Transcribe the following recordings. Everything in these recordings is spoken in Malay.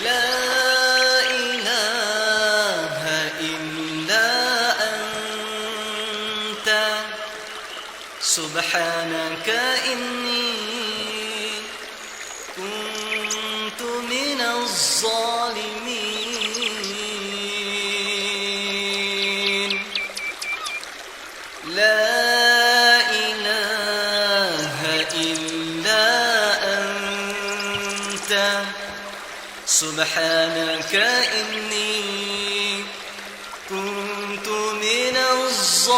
لا إله إلا أنت سبحانك إني كنت من الظالمين. لا إله إلا أنت سبحانك إني كنت من الظالمين.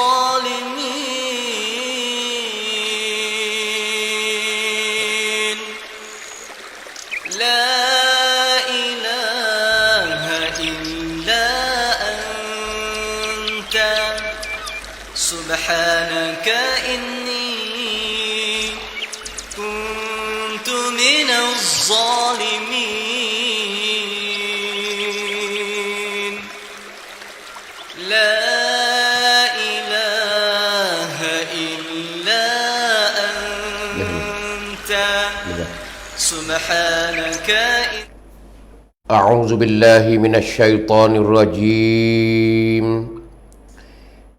لا إله إلا أنت سبحانك إني كنت من الظالمين. لا إله إلا أنت سبحانك أعوذ بالله من الشيطان الرجيم.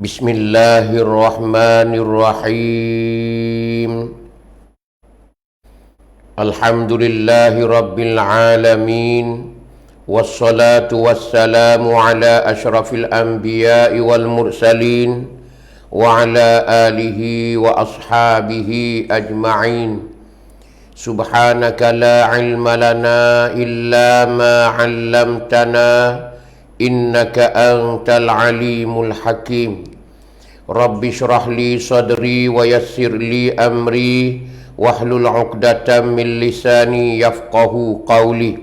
بسم الله الرحمن الرحيم. الحمد لله رب العالمين، والصلاة والسلام على أشرف الأنبياء والمرسلين وعلى آله وأصحابه أجمعين. سبحانك لا علم لنا إلا ما علمتنا إنك أنت العليم الحكيم. رب اشرح لي صدري ويسر لي أمري واحلل عقدة من لساني يفقه قولي.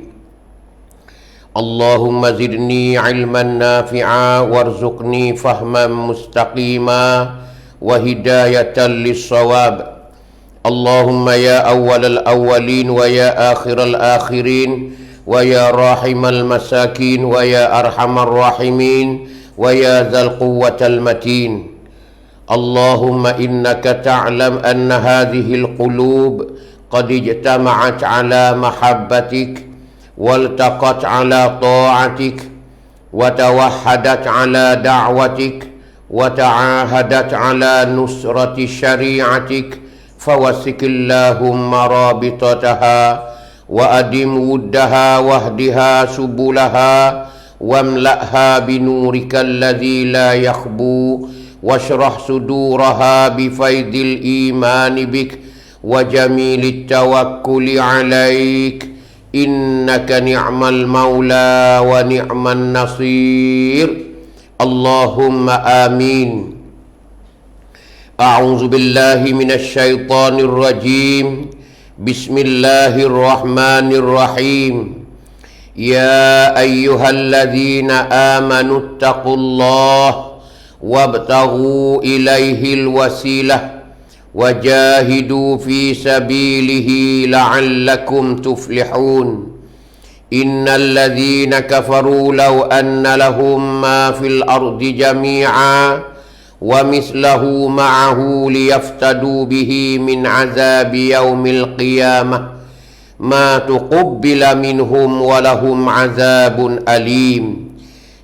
اللهم زدني علما نافعا وارزقني فهما مستقيما وهداية للصواب. اللهم يا أول الأولين ويا آخر الآخرين ويا راحم المساكين ويا أرحم الراحمين ويا ذا القوة المتين. اللهم إنك تعلم أن هذه القلوب قد اجتمعت على محبتك والتقت على طاعتك وتوحدت على دعوتك وتعاهدت على نصرة شريعتك، فوسك اللهم رابطتها وأدم ودها واهدها سبلها واملأها بنورك الذي لا يخبو، واشرح صدورها بفيض الإيمان بك وجميل التوكل عليك، إنك نعم المولى ونعم النصير. اللهم آمين. أعوذ بالله من الشيطان الرجيم. بسم الله الرحمن الرحيم. يا أيها الذين آمنوا اتقوا الله وابتغوا إليه الوسيلة وجاهدوا في سبيله لعلكم تفلحون. إن الذين كفروا لو أن لهم ما في الأرض جميعا ومثله معه ليفتدوا به من عذاب يوم القيامة ما تقبل منهم ولهم عذاب أليم.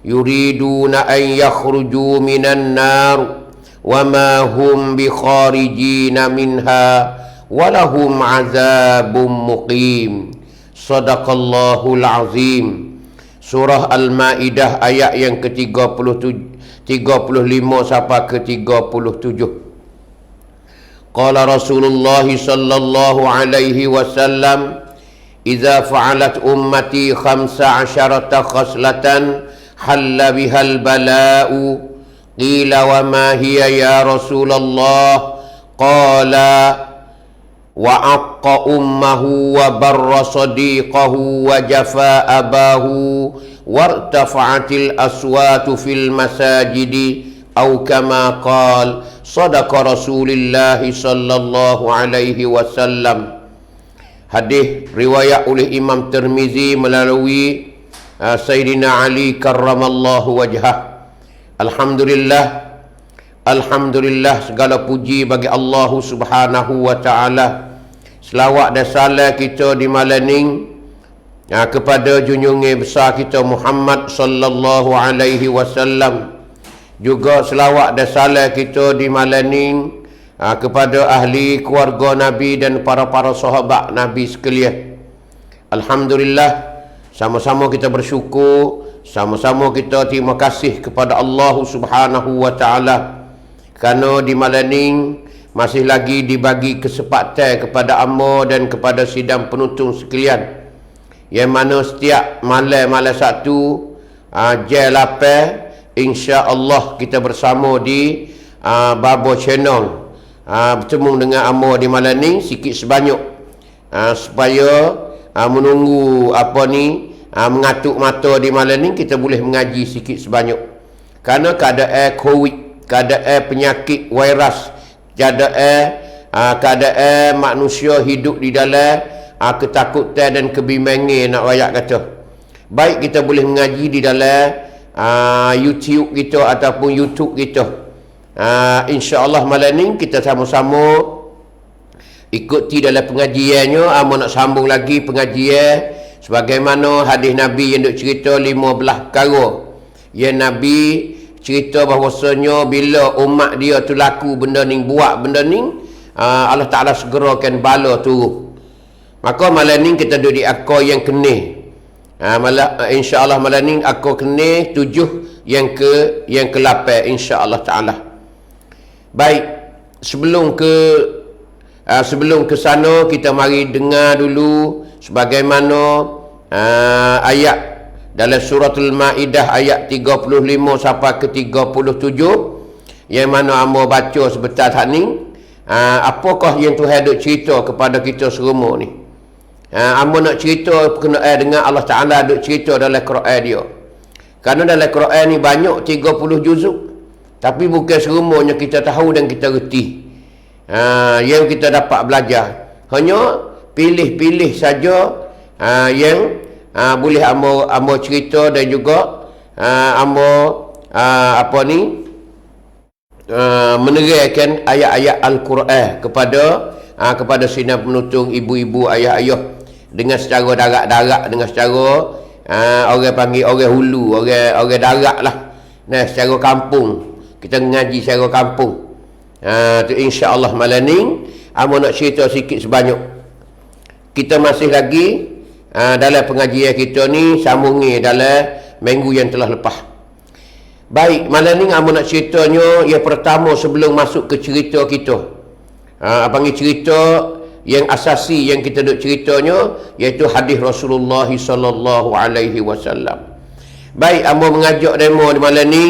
يريدون أن يخرجوا من النار وما هم بخارجين منها ولهم عذاب مقيم. صدق الله العظيم. Surah Al-Maidah ayat yang ke-35 sampai ke-37. Qala Rasulullah sallallahu alaihi wasallam, "Idza fa'alat ummati 15 khaslatan halla bihal bala'u." Qila wa ma hiya ya Rasulullah? Qala wa'aqqa ummahu wa barra sadiqahu wa jafa abahu wartafa'atil aswatu fil masajidi au kama qal. Sadaqa Rasulullah sallallahu alaihi wasallam. Hadis riwayat oleh Imam Tirmizi melalui Sayyidina Ali karramallahu wajhah. Alhamdulillah, segala puji bagi Allah Subhanahu wa taala. Selawat dan salam kita di malam ni kepada junjungan besar kita Muhammad sallallahu alaihi wasallam, juga selawat dan salam kita di malam ni kepada ahli keluarga Nabi dan para sahabat Nabi sekalian. Alhamdulillah, sama-sama kita bersyukur, sama-sama kita terima kasih kepada Allah Subhanahu wa taala kerana di malam ni masih lagi dibagi kesempatan kepada amba dan kepada sidang penonton sekalian, yang mana setiap malam Sabtu jam 8 insya-Allah kita bersama di Babo Channel bertemu dengan amba di malam ni sikit sebanyak supaya menunggu mengatuk mata di malam ni kita boleh mengaji sikit sebanyak, kerana keadaan COVID, keadaan penyakit virus, keadaan manusia hidup di dalam ketakutan dan kebimbangan, nak rakyat kata. Baik kita boleh mengaji di dalam YouTube kita ataupun YouTube kita. InsyaAllah malam ni kita sama-sama ikuti dalam pengajiannya. Nak sambung lagi pengajian sebagaimana hadis Nabi yang duk cerita 15 perkara yang Nabi cerita bahawasanya bila umat dia tu laku benda ni, buat benda ni, Allah Ta'ala segerakan bala turun. Maka malam ni kita duduk di akar yang kena. InsyaAllah malam ni akar kena 7 yang ke-8 insyaAllah Ta'ala. Baik, sebelum ke sana kita mari dengar dulu sebagaimana ayat dalam suratul Maidah ayat 35 sampai ke 37 yang mana hamba baca sebentar tadi ni. Apakah yang Tuhan duk cerita kepada kita semua ni? Hamba nak cerita berkenaan dengan Allah Ta'ala duk cerita dalam Quran dia. Kerana dalam Quran ni banyak 30 juzuk, tapi bukan semuanya kita tahu dan kita reti. Yang kita dapat belajar, hanya pilih-pilih saja yang boleh amba cerita dan juga menerangkan ayat-ayat Al-Quran kepada sidang penonton ibu-ibu, ayah-ayah dengan secara darat-darat, dengan secara orang panggil orang hulu, orang darat lah. Nah, secara kampung, kita ngaji secara kampung. Tu insya-Allah malam ni amba nak cerita sikit sebanyak. Kita masih lagi dalam pengajian kita ni sambungi dalam minggu yang telah lepas. Baik, malam ni amba nak ceritanya yang pertama sebelum masuk ke cerita kita. Panggil cerita yang asasi yang kita duk ceritanya iaitu hadis Rasulullah sallallahu alaihi wasallam. Baik, amba mengajak demo di malam ni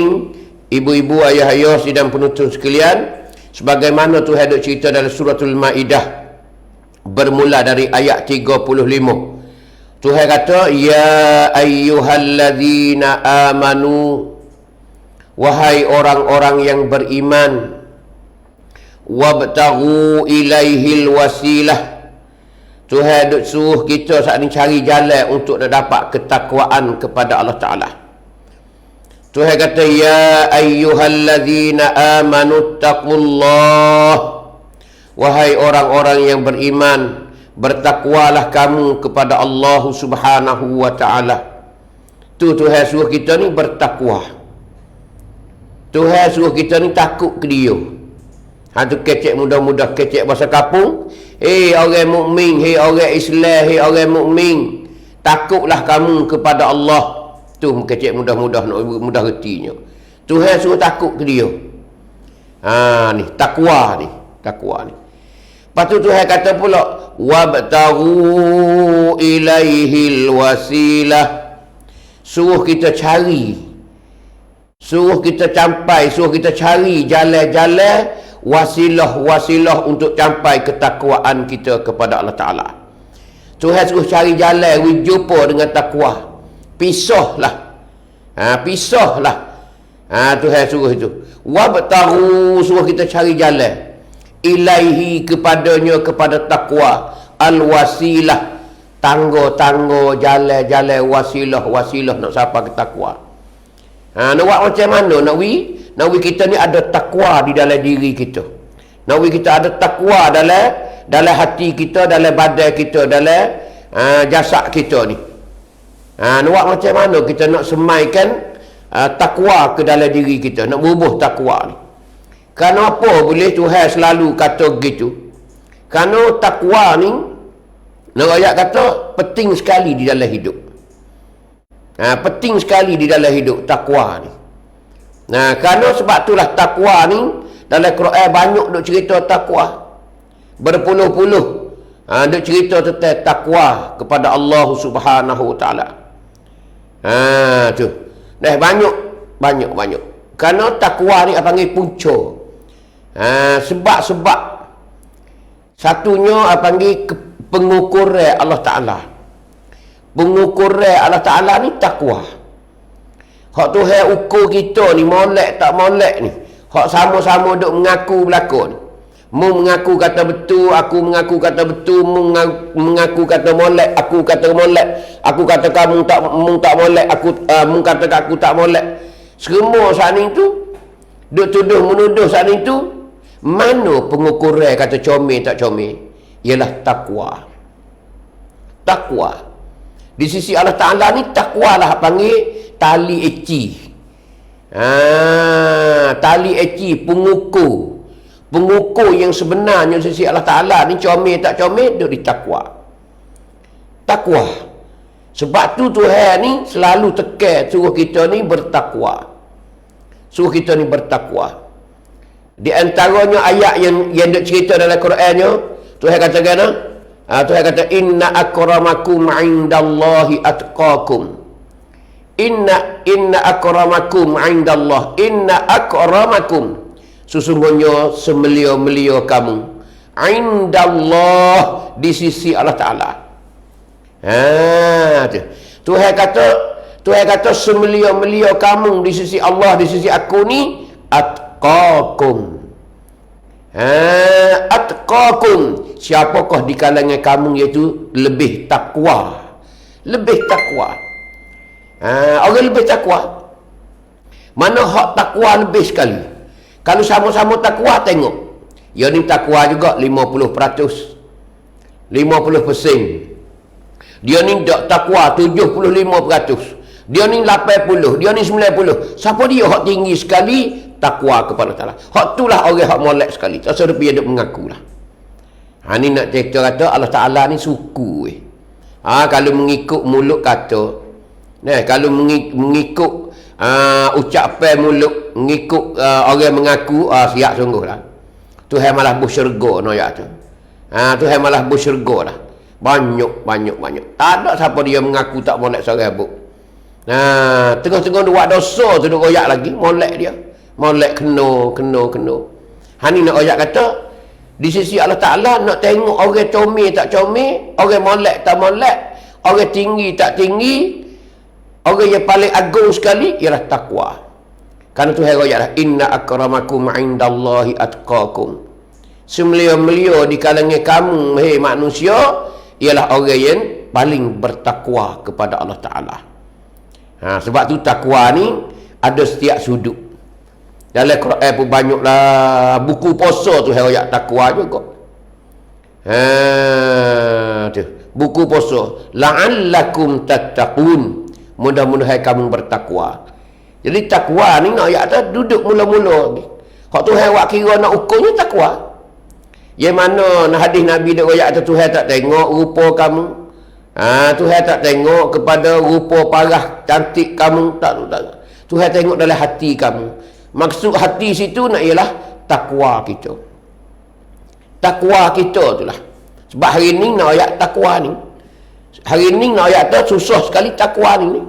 ibu-ibu, ayah-ayah, sidang penonton sekalian, sebagaimana Tuhan duk cerita dalam suratul Maidah bermula dari ayat 35. Tuhan kata, ya ayyuhalladzina amanu, wahai orang-orang yang beriman, wabtaghu ilaihil wasilah. Tuhan duk suruh kita saat ni cari jalan untuk nak dapat ketakwaan kepada Allah Ta'ala. Tuhan kata, ya ayyuhalladzina amanu taqullah, wahai orang-orang yang beriman, bertakwalah kamu kepada Allah Subhanahu wa Ta'ala. Tu Tuhan suruh kita ni bertakwa. Tuhan suruh kita ni takut ke dia. Tu kecek mudah-mudah, kecek bahasa kampung. Hei orang mukmin, hei orang Islam, hei orang mukmin, takutlah kamu kepada Allah. Tu kecek mudah-mudah, mudah retinya. Tuhan suruh takut ke dia. Ni takwa ni, takwa ni. Lepas tu Tuhan kata pula, wabtaghu ilaihil wasilah. Suruh kita cari, suruh kita campai, suruh kita cari jalan-jalan, wasilah-wasilah untuk campai ketakwaan kita kepada Allah Ta'ala. Tuhan suruh cari jalan, jumpa dengan takwa. Pisahlah. Pisahlah. Tuhan suruh itu. Wabtaghu, suruh kita cari jalan. Ilaihi, kepadanya, kepada takwa. Al-wasilah, tangga-tangga, jalan-jalan, wasilah-wasilah nak sampai ke takwa. Nak buat macam mana? Nak kita ni ada takwa di dalam diri kita. Nak kita ada takwa dalam hati kita, dalam badan kita, dalam jasad kita ni. Nak macam mana kita nak semaikan takwa ke dalam diri kita, nak bubuh takwa ni. Kerana apa boleh Tuhan selalu kata begitu? Kerana takwa ni, nak ayat kata penting sekali di dalam hidup. Penting sekali di dalam hidup takwa ni. Kerana sebab itulah takwa ni dalam Quran banyak duk cerita takwa. Berpuluh-puluh duk cerita tentang takwa kepada Allah Subhanahu Wa Taala. Tu. Dah banyak. Kerana takwa ni apa panggil punca. Sebab-sebab satunya apa panggil pengukuran Allah Taala. Pengukuran Allah Taala ni takwa. Hak Tuhan ukur kita ni molek tak molek ni. Hak sama-sama duk mengaku belakon. Mu mengaku kata betul, aku mengaku kata betul, mu mengaku kata molek, aku kata molek, aku kata kamu tak molek, mu kata aku tak molek. Semua saat ni tu duk tuduh menuduh saat ni tu. Mana pengukuran kata comel tak comel? Ialah takwa. Takwa. Di sisi Allah Ta'ala ni takwa lah panggil tali eci. Tali eci pengukur. Pengukur yang sebenarnya di sisi Allah Ta'ala ni comel tak comel duk di takwa. Takwa. Sebab tu Tuhan ni selalu tekan suruh kita ni bertakwa. Suruh kita ni bertakwa. Di antaranya ayat yang duk cerita dalam Qurannya, Tuhan kata kena? Tuhan kata inna akramakum indallahi atqakum. Inna akramakum indallah. Inna akramakum. Sesungguhnya semelia-melia kamu indallah di sisi Allah Ta'ala. Tuhan kata semelia-melia kamu di sisi Allah, di sisi aku ni atqakum. Atqakum, siapakah di kalangan kamu iaitu lebih takwa. Lebih takwa. Orang lebih takwa. Mana hak takwa lebih sekali? Kalau sama-sama takwa, tengok. Ya ni takwa juga 50%. 50%. Dia ni tak takwa 75%. Dia ni 80, dia ni 90. Siapa dia hak tinggi sekali? Takwa kepada Allah. Hak itulah orang hak molek sekali. Tak sedar dia duk mengaku lah. Ni nak cerita kata Allah Ta'ala ni suku. Kalau mengikut mulut kata. Kalau mengikut ucapan mulut, mengikut orang mengaku, siap sungguh lah. Tuhan malah bersyurga no ya tu. Tuhan malah bersyurga lah. Banyak. Tak ada siapa dia mengaku tak molek seorang abuk. Tengah-tengah buat dosa tu duk royak lagi, molek dia. Molek kena. Ni nak royak kata, di sisi Allah Ta'ala nak tengok orang comel tak comel, orang molek tak molek, orang tinggi tak tinggi, orang yang paling agung sekali ialah takwa. Kerana Tuhan royaklah inna akramakum indallahi atqakum. Semelia-melia di kalangan kamu hei manusia ialah orang yang paling bertakwa kepada Allah Ta'ala. Sebab tu takwa ni ada setiap sudut. Dalam Quran pun banyaklah buku puasa tu royak takwa juga. Buku puasa la'allakum tattaqun. Mudah-mudahan kamu bertakwa. Jadi takwa ni nak ayat tu duduk mula-mula. Hak Tuhan buat kira nak ukurnya takwa. Yang mana hadis Nabi duk ayat tu Tuhan tak tengok rupa kamu. Tuhan tak tengok kepada rupa parah cantik kamu, tak. Tuhan tengok dalam hati kamu. Maksud hati situ nak ialah takwa kita. Takwa kita itulah. Sebab hari ni nak ayat takwa ni. Hari ni nak ayat tu susah sekali takwa ni.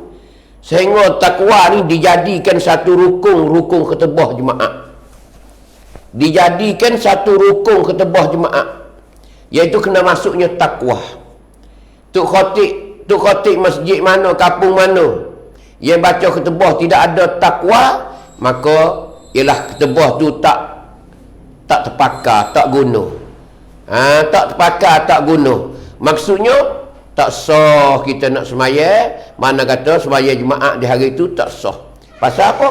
Sehingga takwa ni dijadikan satu rukun ketebah jemaah. Dijadikan satu rukun ketebah jemaah. Iaitu kena masuknya takwa. Tuk khatib masjid mana, kampung mana, yang baca ketebah tidak ada takwa, maka ialah ketebah tu tak terpakar, tak guna. Tak terpakar, tak guna. Maksudnya tak sah kita nak semaya. Mana kata semaya jemaah di hari itu tak sah. Pasal apa?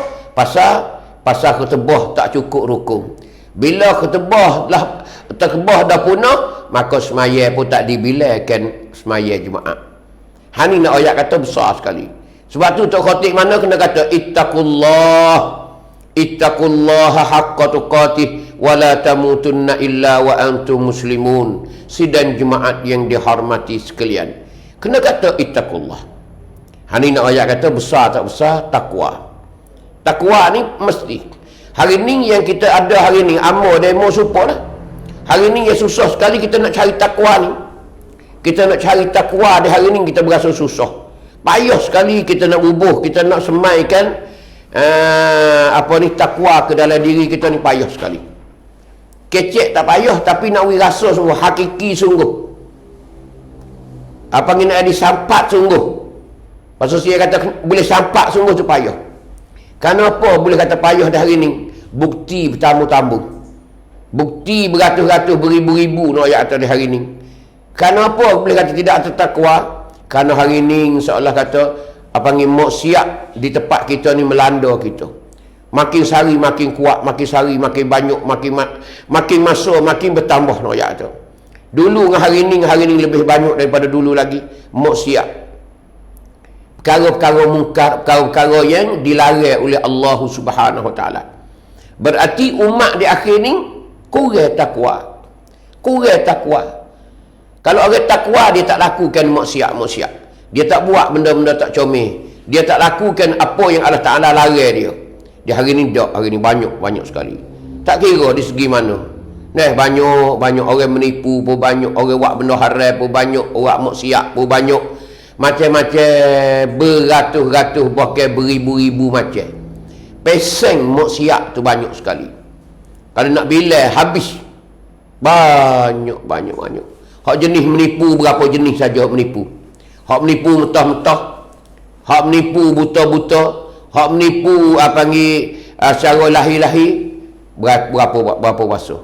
Pasal ketebah tak cukup rukun. Bila ketebah dah punah, maka semaya pun tak dibilangkan semaya jemaah. Hani nak ayat kata besar sekali. Sebab tu Tok Khatib mana kena kata ittaqullaha haqqa tuqatih wa la tamutunna illa wa antum muslimun. Sidang jemaat yang dihormati sekalian, kena kata ittaqullah. Hani nak ayat kata besar tak besar, takwa. Takwa ni mesti. Hari ni yang kita ada hari ni, demo support lah. Hari ni yang susah sekali kita nak cari takwa ni. Kita nak cari takwa di hari ni kita berasa susah. Payah sekali kita nak bubuh, kita nak semaikan takwa ke dalam diri kita ni, payah sekali. Kecek tak payah, tapi nak rasa sungguh, hakiki sungguh. Apa ni nak disampat sungguh. Pasal saya kata boleh sampak sungguh tu payah. Kenapa boleh kata payah dah hari ni? Bukti bertamu-tamu. Bukti beratus-ratus, beribu-ribu nak ayat atas di hari ni. Kenapa boleh kata tidak tertakwa? Kerana hari ni seolah kata maksiat di tempat kita ni melanda kita. Makin sehari makin kuat, makin sehari makin banyak, makin masa makin bertambah nak ayat tu. Dulu dengan hari ni lebih banyak daripada dulu lagi maksiat. Perkara-perkara mungkar, perkara-perkara yang dilarang oleh Allah Subhanahu Wa Taala. Berarti umat di akhir ni kurang takwa. Kurang takwa. Kalau orang takwa, dia tak lakukan maksiat-maksiat. Dia tak buat benda-benda tak comel. Dia tak lakukan apa yang Allah Ta'ala larang dia. Di hari ni tak, hari ni banyak sekali. Tak kira di segi mana. Banyak orang menipu pun banyak, orang buat benda haram pun banyak, orang maksiat pun banyak. Macam-macam beratus-ratus, bahkan beribu-ribu macam. Peseng maksiat tu banyak sekali. Kalau nak bilang habis. Banyak. Hak jenis menipu berapa jenis saja menipu. Hak menipu mentah-mentah, hak menipu buta-buta, hak menipu secara lahir-lahir, berapa masa.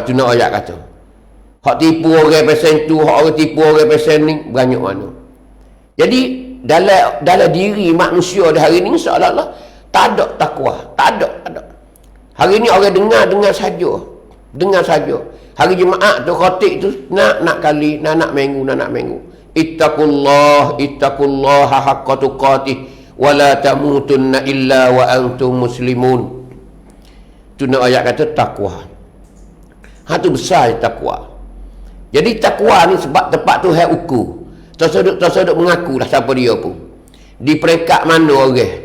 Tu nak ayat kata. Hak tipu orang pesen tu, hak orang tipu orang pesen ni, banyak mana. Jadi dalam diri manusia di hari ni seolah-olah tak ada takwa, tak ada. Hari ni orang dengar saja. Hari Jumaat tu khatib tu nak kali, nak minggu. Ittaqullaha haqqa tuqatih wa la tamutunna illa wa antum muslimun. Tu nak ayat kata takwa. Tu besar takwa. Jadi takwa ni sebab tempat tu hai ukur. Tersudut mengaku dah siapa dia pun. Di peringkat mana orang.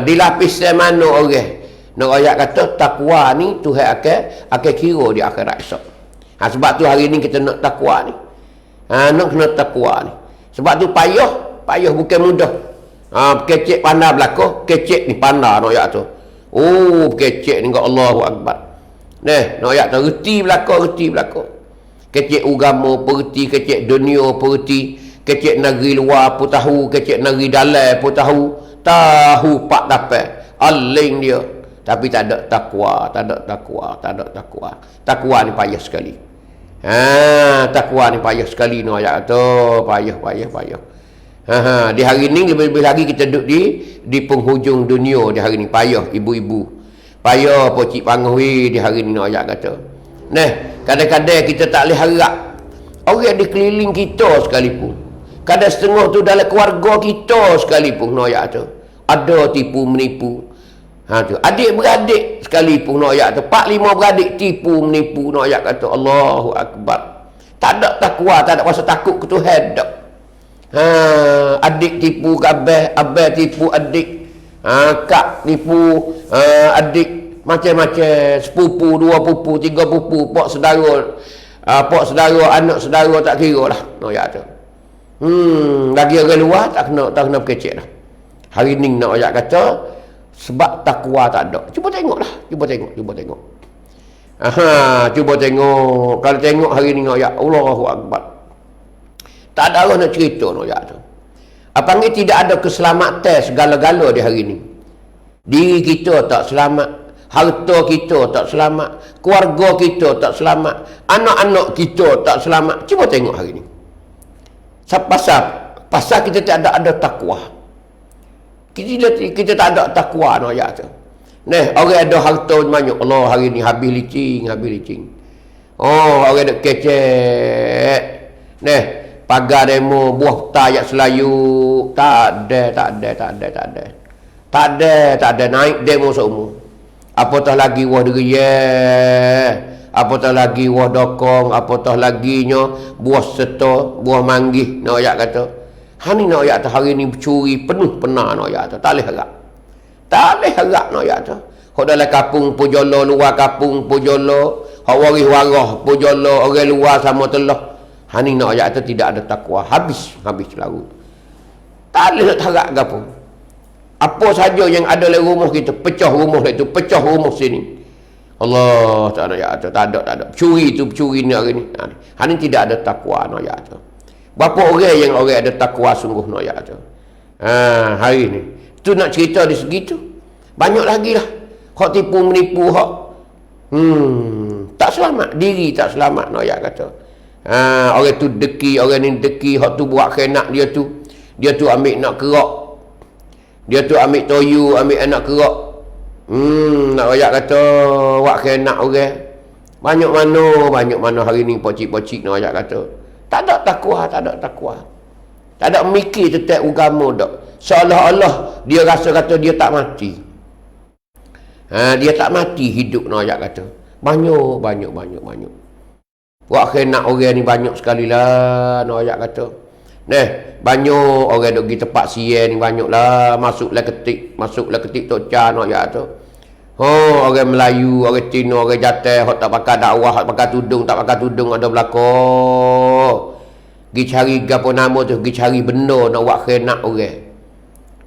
Di lapisan mana orang. Nak ayat kata takwa ni Tuhan akan kira di akhirat esok. Sebab tu hari ni kita nak takwa ni. Nak kena takwa ni. Sebab tu payah bukan mudah. Kecek pandai belakang, kecek ni pandai nak ayat tu. Kecek ni kat Allahu Akbar. Nak ayat tu reti belakang. Kecek agama perti, kecek dunia perti, kecek negeri luar pun tahu, kecek negeri dalam pun tahu pak dapat. Aling dia. Tapi tak ada takwa. Takwa ni payah sekali. Takwa ni payah sekali no ayat tu, payah. Di hari ni lebih lagi kita duduk di penghujung dunia di hari ni, payah ibu-ibu. Payah pocik pangui di hari ni no ayat kata. Kadang-kadang kita tak boleh harap orang di keliling kita sekalipun. Kadang setengah tu dalam keluarga kita sekalipun no ayat tu. Ada tipu menipu. Tu adik-beradik sekalipun nak ayat tu, 4-5 beradik tipu menipu nak ayat kata Allahu Akbar. Tak ada takwa, tak ada rasa takut ke Tuhan dak. Adik tipu ke abang tipu adik, kak tipu adik, macam-macam, sepupu, 2 pupu, 3 pupu, pak saudara, anak saudara tak kira lah nak ayat tu. Lagi orang luar tak kena berkecek dah. Hari ni nak ayat kata sebab takwa tak ada. Cuba tengok. Cuba tengok. Kalau tengok hari ni ayat Allahu Akbar. Tak ada orang nak cerita ayat tu. Apabila tidak ada keselamatan segala-gala di hari ni. Diri kita tak selamat, harta kita tak selamat, keluarga kita tak selamat, anak-anak kita tak selamat. Cuba tengok hari ni. Pasal kita tak ada takwa. Kita tak ada takwa no ayat tu. Orang ada harta banyak, Allah hari ni habis licin. Orang ada kecek. pagar demo, buah ayat Selayu. Tak ada. Naik demo semua. Apatah lagi wah deriah. Apatah lagi wah dokong. Apatah lagi buah seto, buah manggih. Nak ayat kata. Hani nak ayat tu hari ni curi penuh pena nak ayat tu. Tak boleh harap. Tak boleh harap nak ayat tu. Hok dalam kapung pujolo, luar kapung pujolo. Hok waris warah pujolo, orang luar sama telah. Hani nak ayat tu tidak ada takwa. Habis lalu. Tak boleh nak harap ke apa. Apa saja yang ada dalam rumah kita, pecah rumah itu, pecah rumah sini. Allah tak ada ayat tu. Tak ada. Curi ni hari ni. Hani tidak ada takwa nak ayat tu. Berapa orang yang orang ada takwa sungguh nak ayat tu. Hari ni. Tu nak cerita di segitu. Banyak lagi lah. Hak tipu menipu hak. Tak selamat. Diri tak selamat nak ayat kata. Orang tu deki, orang ni deki, hak tu buat khenak dia tu. Dia tu ambil nak kerak. Dia tu ambil toyu, ambil anak kerak. Nak ayat kata buat khenak orang. Banyak mana hari ni pocik-pocik nak ayat kata. Tak ada takwa. Tak ada mikir tentang agama dak. Seolah-olah dia rasa kata dia tak mati. Dia tak mati hidup nak ayat kata. Banyak. Buat khenak orang ni banyak sekali lah nak ayat kata. Banyak orang duk pergi tempat siang ni banyaklah masuklah ketik tocah nak ayat tu. Orang Melayu, orang Cina, orang Jatah hok tak pakai dakwah, hok pakai tudung, tak pakai tudung ada belakang. Pergi cari gapo nama tu, pergi cari benda nak buat khenak orang.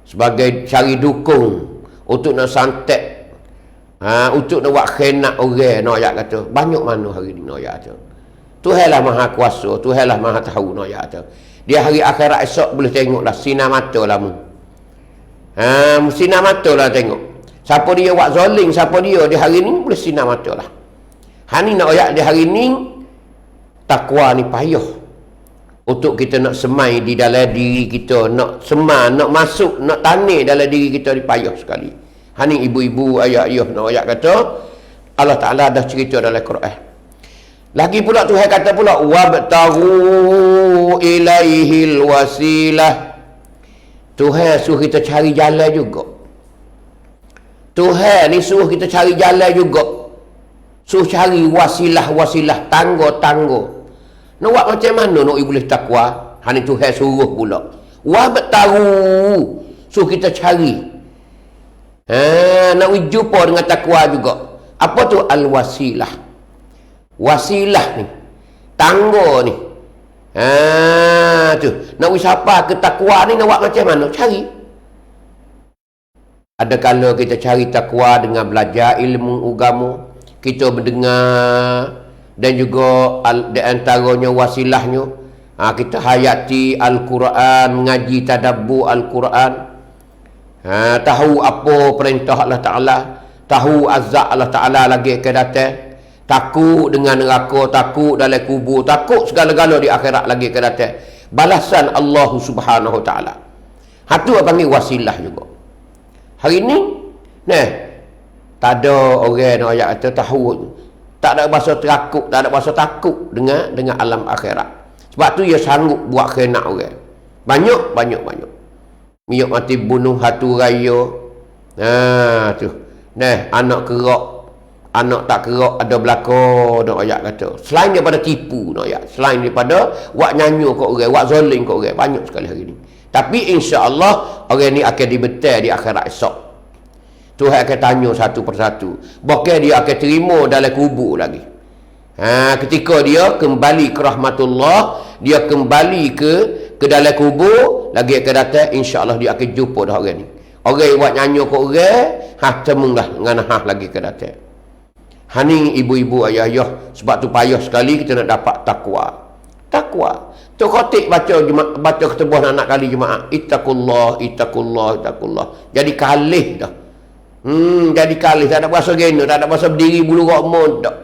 Sebagai cari dukung untuk nak santet. Untuk nak buat khenak orang nak ayat kata. Banyak mana hari ni nak ayat tu. Tuhanlah Maha Kuasa, Tuhanlah Maha Tahu nak ayat tu. Dia hari akhirat esok boleh tengoklah sinar mata lah mu. Sinar mata lah tengok. Siapa dia buat zalim, siapa dia di hari ni boleh sinar mata lah. Hani nak ayat di hari ni takwa ni payah. Untuk kita nak semai di dalam diri kita, nak semai, nak masuk, nak tanir dalam diri kita ni payah sekali. Hani ibu-ibu, ayah-ayah nak ayat kata Allah Ta'ala dah cerita dalam Quran. Lagi pula Tuhan kata pula wabtaghu ilaihil wasilah. Tuhan suruh kita cari jalan juga. Tuhan ni suruh kita cari jalan juga. Suruh cari wasilah, tangga. Nak buat macam mana nak boleh takwa? Hani Tuhan suruh pula. Wabtaghu, suruh kita cari. Nak jumpa dengan takwa juga. Apa tu al-wasilah? Wasilah ni, tangga ni. Tu nak wisapa ke takwa ni nak buat macam mana? Cari. Ada kala kita cari takwa dengan belajar ilmu agama, kita mendengar, dan juga di antaranya wasilahnya kita hayati Al-Quran, mengaji tadabbur Al-Quran, tahu apa perintah Allah Ta'ala, tahu azab Allah Ta'ala lagi akan datang. Takut dengan neraka, takut dalam kubur, takut segala-gala di akhirat lagi akan datang. Balasan Allah Subhanahu Wa Ta'ala. Itu panggil wasilah juga. Hari ni, tak ada orang nak ayat kata tahu. Tak ada bahasa takut, tak ada bahasa takut dengan alam akhirat. Sebab tu ia sanggup buat khenak orang. Banyak. Minyak mati bunuh hatu raya. Tu. Anak kerak. Anak tak kerak ada belakang nak ayat kata. Selain daripada tipu nak ayat. Selain daripada buat nyanyi kat orang, buat zalim kat orang. Banyak sekali hari ni. Tapi insya-Allah orang ni akan dibetal di akhirat esok. Tuhan akan tanya satu persatu. Bahkan dia akan terima dalam kubur lagi. Ketika dia kembali ke rahmatullah, dia kembali ke dalam kubur, lagi akan datang insya-Allah dia akan jumpa dah orang ni. Orang yang buat nyanyi kat orang, temunglah dengan lagi akan datang. Hani ibu-ibu ayah-ayah, sebab tu payah sekali kita nak dapat takwa. Tu khotik baca ketubah anak kali jemaah. Ittaqullah. Jadi kalih dah. Jadi kalih, tak ada bahasa gena, tak ada bahasa berdiri bulu rokmon dak.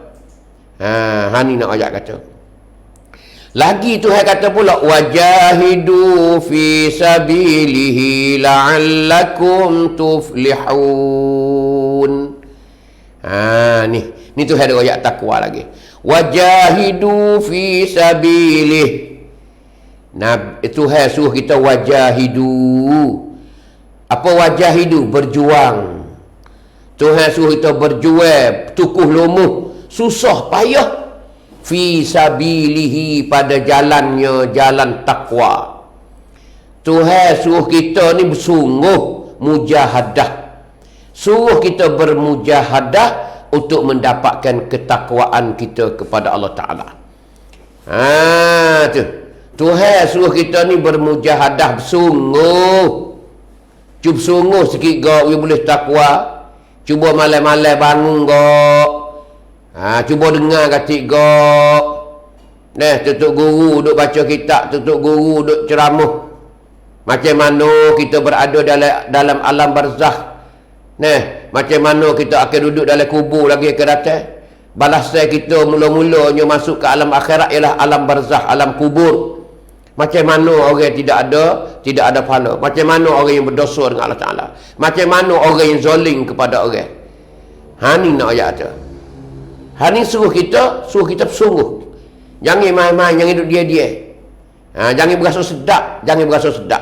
Hani nak ayat kata. Lagi Tuhan kata pula wajahidu fi sabilihi la'allakum tuflihun. Ni Tuhan ada ayat takwa lagi. Wajahidu fi sabilihi. Tuhan suruh kita wajahidu. Apa wajahidu? Berjuang. Tuhan suruh kita berjuang, tukuh lumuh, susah payah, fi sabilihi, pada jalannya, jalan takwa. Tuhan suruh kita ni bersungguh mujahadah, suruh kita bermujahadah untuk mendapatkan ketakwaan kita kepada Allah Ta'ala. Tu Tuhan suruh kita ni bermujahadah, bersungguh. Cuba sungguh sikit gak, boleh takwa. Cuba malam-malam bangun gak. Cuba dengar katik gak. Tutup guru duk baca kitab, tutup guru duk ceramah. Macam mana kita berada dalam alam barzakh. Macam mana kita akan duduk dalam kubur lagi akan datang. Balasan kita mula-mulanya masuk ke alam akhirat ialah alam barzakh, alam kubur. Macam mana orang tidak ada pahala. Macam mana orang yang berdosa dengan Allah Ta'ala. Macam mana orang yang zalim kepada orang. Ni nak ayat tu. Ni suruh kita bersungguh. Jangan main-main, jangan duduk dia-dia. Jangan berasa sedap, jangan berasa sedap.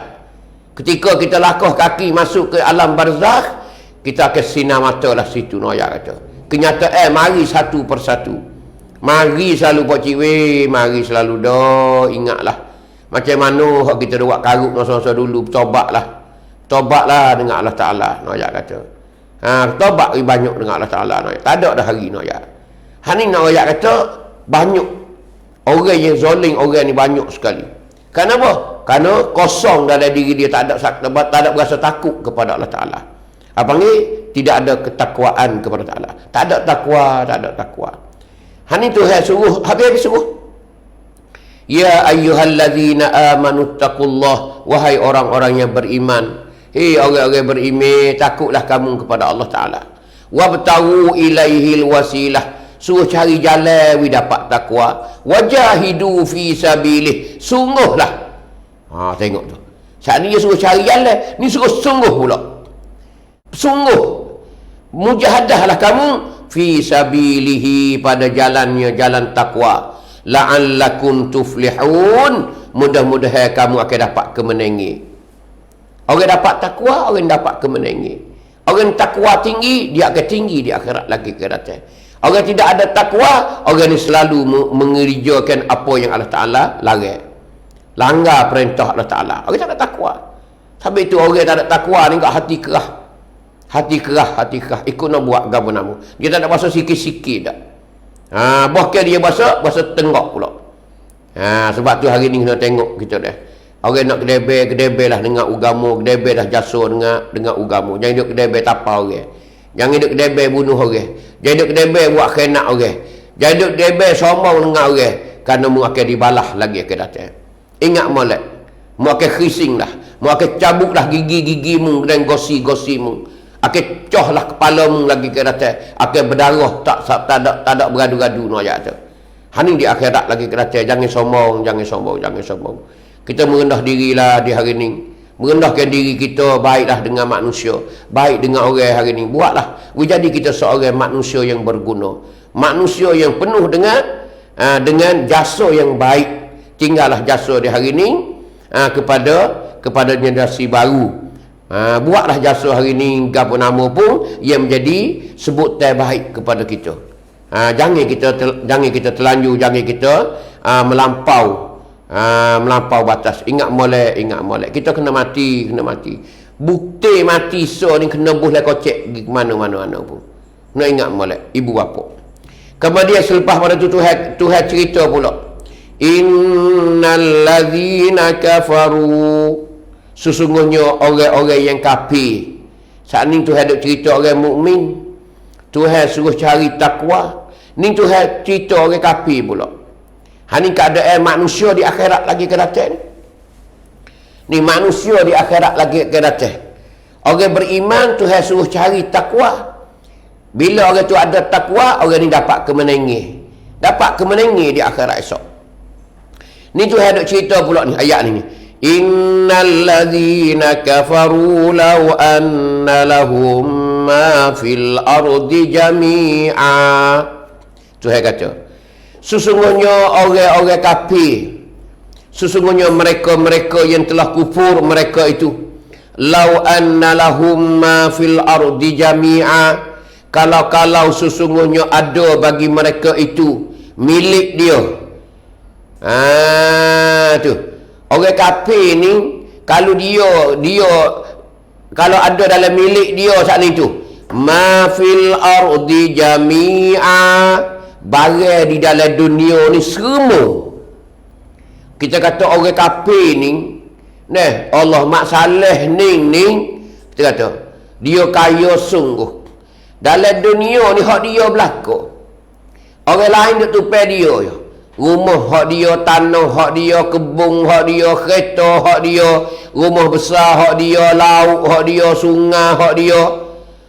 Ketika kita lakah kaki masuk ke alam barzakh, kita akan sinar mata lah situ nak ayat kata. Kenyataan mari satu persatu. Mari selalu Pak Cik, mari selalu dah ingatlah. Macam mana kita buat karut masa-masa dulu, bertobatlah dengan Allah Ta'ala, nak ayat kata. Bertobat banyak dengan Allah Ta'ala, nak. Tak ada dah hari nak ayat. Ni nak ayat kata banyak orang yang zalim, orang ni banyak sekali. Kenapa? Kerana kosong dalam diri dia, tak ada berasa takut kepada Allah Ta'ala. Apa ni? Tidak ada ketakwaan kepada Ta'ala. Tak ada takwa. Ni Tuhan suruh, habis suruh. Ya ayyuhallazina amanu taqullah, wahai orang-orang yang beriman. Hei orang-orang beriman, takutlah kamu kepada Allah Ta'ala. Wabtagu ilaihil wasilah, suruh cari jalan dapat takwa. Wajahidu fi sabilih, sungguhlah. Tengok tu. Saat ni dia suruh cari jalan, ni suruh sungguh pula. Sungguh. Mujahadahlah kamu fi sabilihi, pada jalannya, jalan takwa. La'allakum tuflihun, mudah-mudahan kamu akan dapat kemenangan. Orang dapat takwa, orang dapat kemenangan. Orang takwa tinggi, dia akan tinggi di akhirat lagi ke datang. Orang tidak ada takwa, orang ni selalu mengerjakan apa yang Allah Ta'ala larang. Langgar perintah Allah Ta'ala. Orang tak ada takwa. Sebab itu orang tak ada takwa ni kat hati kerah. Hati kerah. Ikut nak buat gapo nama. Dia tak ada bahasa sikit-sikit dak. Bahkan dia bahasa tenggak pula. Sebab tu hari ni kena tengok kita dah. Orang nak kedebel lah dengan agama, kedebel dah jasa dengan agama. Jangan duk kedebel tapa orang. Jangan duk kedebel bunuh orang. Jangan duk kedebel buat khianat orang. Jangan duk kedebel sombong dengan orang, kerana mu akan dibalah lagi akan datang. Ingat molek. Mu akan khising lah. Mu akan cabut lah gigi-gigi mu dan gosi-gosi mu. Akan coh lah kepala mu lagi ke datang. Akan berdarah, tak ada beradu-gadu no ayat tu. Ni di akhirat lagi ke datang. Jangan sombong. Kita merendah dirilah di hari ni. Merendahkan diri kita, baiklah dengan manusia, baik dengan orang hari ni. Buatlah. Jadi kita seorang manusia yang berguna. Manusia yang penuh dengan jasa yang baik. Tinggallah jasa di hari ni kepada generasi baru. Buatlah jasa hari ni, apa nama pun yang menjadi sebutan baik kepada kita. Jangan kita terlanjur, jangan kita melampau batas. Ingat molek. Kita kena mati. Bukti mati ni kena buhlah kocek pergi ke mana-mana pun. Kena ingat molek ibu bapa. Kemudian selepas pada tu Tuhan cerita pula. Innal ladzina kafaru, sesungguhnya orang-orang yang kafir. Saat ni Tuhan ada cerita orang mukmin. Tuhan suruh cari takwa. Ni Tuhan cerita orang kafir pula. Ni keadaan manusia di akhirat lagi ke datang. Ni manusia di akhirat lagi ke datang. Orang beriman Tuhan suruh cari takwa. Bila orang tu ada takwa, orang ni dapat kemenangan di akhirat esok. Ni Tuhan ada cerita pula ni ayat ni. Innal ladzina kafaru law anna lahum ma fil ardi jami'a. Tuhan kata, sesungguhnya orang-orang kafir, Sesungguhnya mereka-mereka yang telah kufur mereka itu, lau anna lahum ma fil ardi jami'a, kalau sesungguhnya ada bagi mereka itu milik dia. Tu orang kafir ni, kalau kalau ada dalam milik dia saat itu, ma fil ardi jami'a, barang di dalam dunia ni semua. Kita kata orang kafir ni, Allah mak saleh ni, kita kata dia kaya sungguh. Dalam dunia ni hak dia berlaku. Orang lain duk tupai dia je. Rumah hak dia, tanah hak dia, kebun hak dia, kereta hak dia, rumah besar hak dia, laut hak dia, sungai hak dia.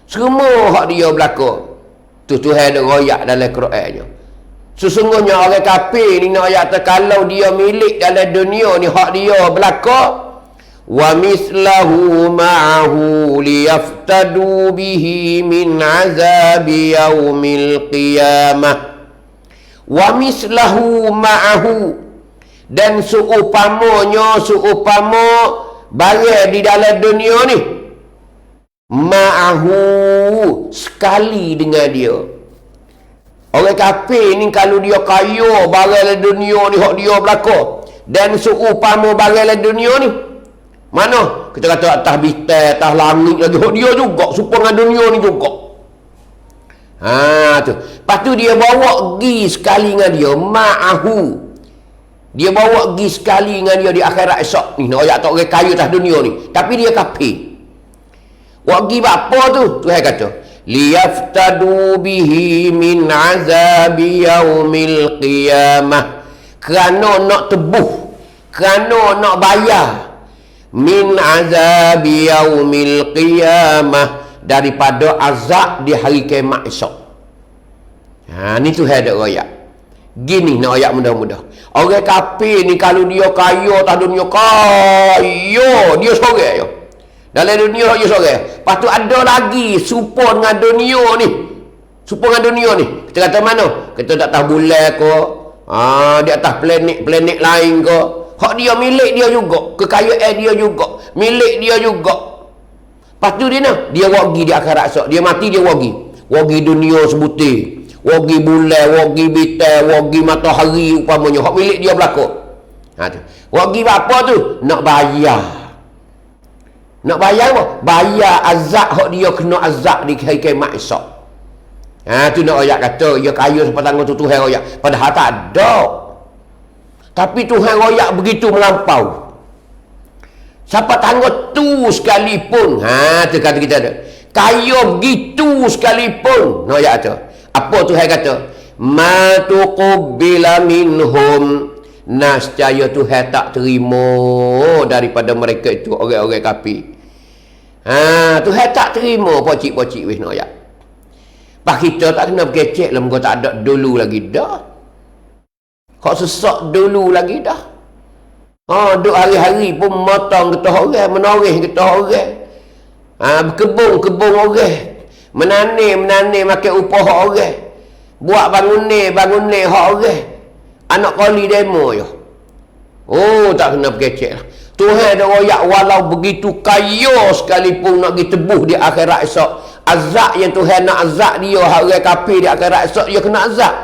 Semua hak dia berlaku. Tu Tuhan ada royak dalam Qurannya. Sesungguhnya orang kafir ni nak ayat kalau dia milik dalam dunia ni hak dia berlaku, wa mislahu ma'ahu liyaftadu bihi min azabi yaumil qiyamah. Wa mislahu ma'ahu, dan seumpama barang di dalam dunia ni, ma'ahu, sekali dengan dia. Orang kafir ni kalau dia kaya barang dalam dunia ni hak dia berlaku, dan seumpama barang dalam dunia ni, mana kita kata atas bintang, atas langit lagi hak dia juga, supaya dengan dunia ni juga. Tu. Lepas tu dia bawa pergi sekali dengan dia, ma'ahu. Dia bawa pergi sekali dengan dia di akhirat esok ni. Nak ayat tak orang kaya atas dunia ni, tapi dia kafir. Buat pergi apa tu? Tuhan kata, liyaftadu bihi min azabi yaumil qiyamah, kerana nak tebuh, kerana nak bayar, min azabi yaumil qiyamah, daripada azab di hari kiamat esok. Ni Tuhan ada royak. Gini nak ayat mudah-mudah. Orang kafir ni kalau dia kaya atas dunia, kaya dia sorang je. Dalam dunia dia sorang. Lepas tu ada lagi serupa dengan dunia ni. Serupa dengan dunia ni. Kita kata mana? Kita tak tahu bulan ke, di atas planet lain ke. Hak dia milik dia juga. Kekayaan dia juga. Milik dia juga. Lepas tu dia nak, dia wagi di akhirat esok. Dia mati dia wagi. Wagi dunia sebutir. Wagi bulan, wagi bintang, wagi matahari umpamanya. Hak milik dia berlaku. Wagi apa tu? Nak bayar. Nak bayar apa? Bayar azab hak dia kena azab di hari kiamat esok. Tu nak ayat kata, ya kaya sampai tangan tu Tuhan royak. Padahal tak ada. Tapi Tuhan royak begitu melampau. Siapa tangguh tu sekalipun, tu kata kita ada. Kaya begitu sekalipun. Nak ayat kata. Apa Tuhan kata? Ma tuqbila minhum, nascaya Tuhan tak terima daripada mereka itu, orang-orang kafir. Tuhan tak terima pocik-pocik weh nak ayat. Pak kita tak kena berkecek lah, muka tak ada dulu lagi dah. Kau sesak dulu lagi dah. Duk hari-hari pun motong getah orang, menoreh getah orang. Berkebun orang. Menanam makan upah hak orang. Buat bangun hak orang. Anak kali demo je. Tak kena berkecek lah. Tuhan ada royak walau begitu kaya sekalipun nak pergi tebuh di akhirat esok. Azab yang Tuhan nak azab dia, orang kafir di akhirat esok, dia kena azab.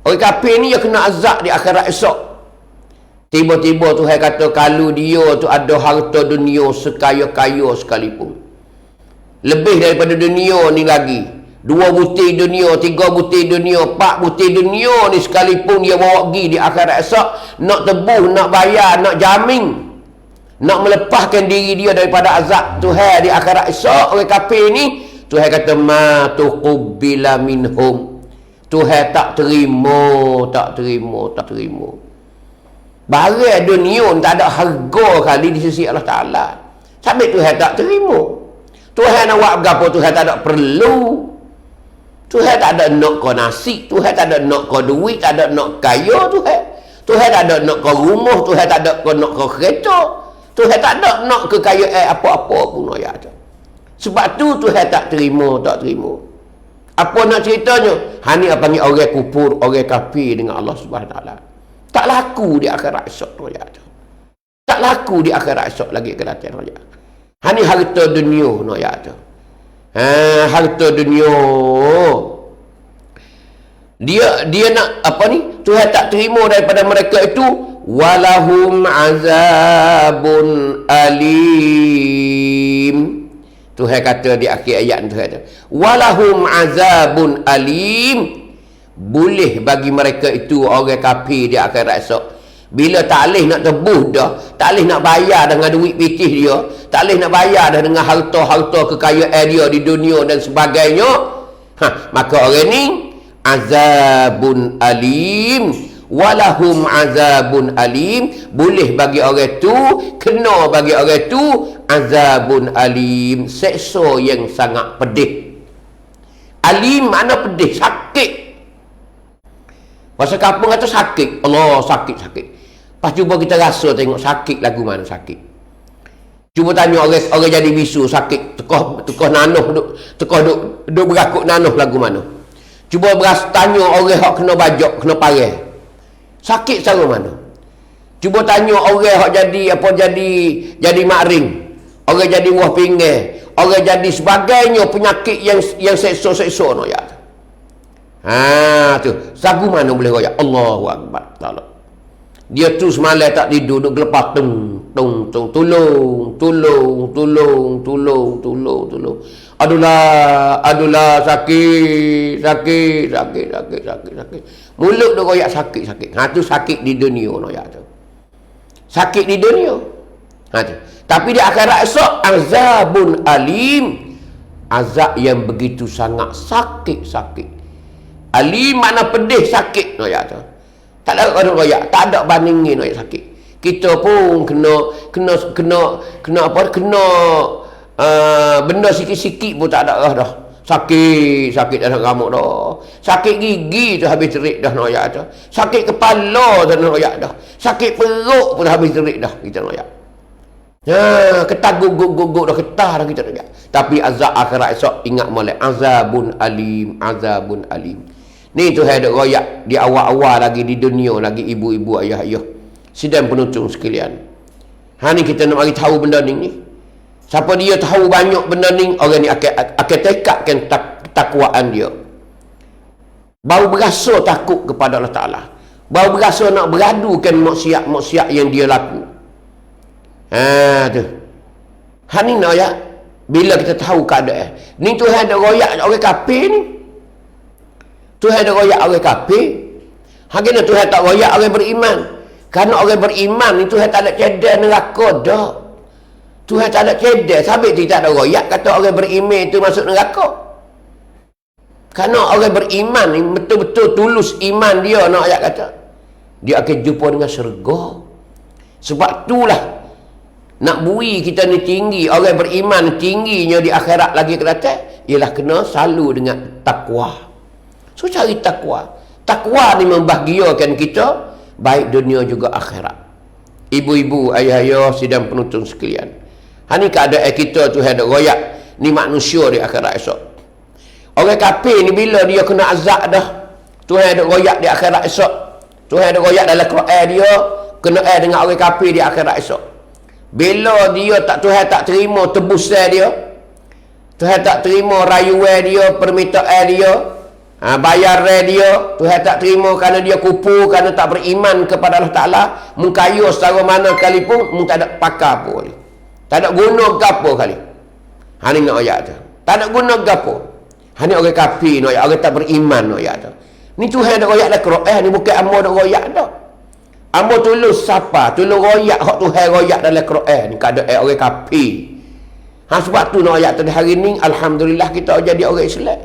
Orang kafir ni dia kena azab di akhirat esok. Tiba-tiba Tuhan kata kalau dia tu ada harta dunia sekaya-kaya sekalipun, lebih daripada dunia ni lagi, 2 butir dunia, 3 butir dunia, 4 butir dunia ni sekalipun dia bawa pergi di akhirat esok, nak tebuh, nak bayar, nak jamin, nak melepaskan diri dia daripada azab Tuhan di akhirat esok, orang kafir ni, Tuhan kata ma tuqbila minhum. Tuhan tak terima. Barang dunia tak ada harga kali di sisi Allah Ta'ala. Sampai Tuhan tak terima. Tuhan nak buat apa? Tuhan tak ada perlu. Tuhan tak ada nak kau nasi. Tuhan tak ada nak kau duit. Tak ada nak kaya Tuhan. Tuhan tak ada nak kau rumah. Tuhan tak ada nak kau kereta. Tuhan tak ada nak kekayaan apa-apa pun. Sebab tu Tuhan tak terima. Apa nak ceritanya? Hani apa panggil orang kufur, orang kafir dengan Allah Subhanahu Taala. Tak laku di akhirat esok royak tu. Tak laku di akhirat esok lagi kelatihan royak. Hani harta dunia royak tu. Harta dunia. Dia nak apa ni? Tuhan tak terima daripada mereka itu, walahum azabun alim. Tuhan kata di akhir ayat tu kata, walahum azabun alim. Boleh bagi mereka itu orang kafir di akhirat esok. Bila tak boleh nak tebus dah, tak boleh nak bayar dengan duit pitih dia, tak boleh nak bayar dah dengan harta-harta kekayaan dia di dunia dan sebagainya, maka orang ni azabun alim. Walahum azabun alim. Boleh bagi orang tu, kena bagi orang tu azabun alim, seksa yang sangat pedih. Alim mana pedih, sakit. Pasal kampung kata sakit. Allah, sakit. Pas cuba kita rasa tengok sakit lagu mana sakit. Cuba tanya orang jadi bisu sakit, tekah nanuh duk berakuk nanuh lagu mana. Cuba tanya orang hak kena bajak, kena parah. Sakit cara mana? Cuba tanya orang hak jadi makring, orang jadi buah pinggir, orang jadi sebagainya penyakit yang seksa-seksa no ya. Tu sagu mana boleh royak. Allahu akbar taala. Dia tu semalam tak tidur duk gelepas tolong. Adulah sakit. Mulut duk royak sakit. Tu sakit di dunia no ya tu. Sakit di dunia. Tu. Tapi di akhirat esok azabun alim. Azab yang begitu sangat sakit. Alim mana pedih sakit no ya tu. Tak ada orang royak, tak ada bandingin no ya sakit. Kita pun kena benda sikit-sikit pun tak ada dah. Sakit dah nak gamuk dah. Sakit gigi tu habis terik dah no ya tu. Sakit kepala tu no ya dah. Sakit perut pun habis terik dah kita no ya. Ketah guguk dah ketah dah kita no ya. Tapi azab akhirat esok ingat molek azabun alim. Ni tu ada royak di awal-awal lagi di dunia lagi ibu-ibu ayah-ayah. Sidang penonton sekalian. Ni kita nak bagi tahu benda ni. Siapa dia tahu banyak benda ni, orang ni akan tekadkan ketakwaan dia. Baru berasa takut kepada Allah Ta'ala. Baru berasa nak beradukan maksiat yang dia laku. Tu. Ni nak ya. Bila kita tahu keadaan. Ni Tuhan ada royak orang kafir ni. Tuhan ada royak orang kafir. Hakikatnya Tuhan tak royak orang beriman. Kerana orang beriman ni Tuhan tak ada cedera neraka dah. Tuhan tak ada cedera. Sabit dia tak ada royak kata orang beriman itu masuk neraka. Kerana orang beriman ni betul-betul tulus iman dia nak ayat kata. Dia akan jumpa dengan syurga. Sebab itulah nak bui kita ni tinggi, orang beriman tingginya di akhirat lagi kelihatan ialah kena selalu dengan takwa. So cari takwa. Takwa ni membahagiakan kita baik dunia juga akhirat. Ibu-ibu, ayah-ayah, sidang penonton sekalian. Ni keadaan kita tu ada royak ni manusia di akhirat esok. Orang kafir ni bila dia kena azab dah, Tuhan ada royak di akhirat esok. Tuhan ada royak dalam Quran dia kena dengan orang kafir di akhirat esok. Bila dia Tuhan tak terima tebusan dia, Tuhan tak terima rayuan dia, permintaan dia, bayaran dia, Tuhan tak terima kerana dia kupu, kerana tak beriman kepada Allah Ta'ala, mengkayu secara mana kali pun, tak ada pakar apa kali. Tak ada guna gapo kali. Ni nak ayat tu. Tak ada guna gapo. Ni orang kafir, nak ayat, orang tak beriman nak ayat tu. Ni Tuhan ada royak dalam Quran, ni bukan amo nak royak dah. Amo tulus siapa? Tulus royak hak Tuhan royak dalam Quran ni keadaan orang kafir. Sebab tu nak ayat tadi hari ni alhamdulillah kita jadi orang Islam.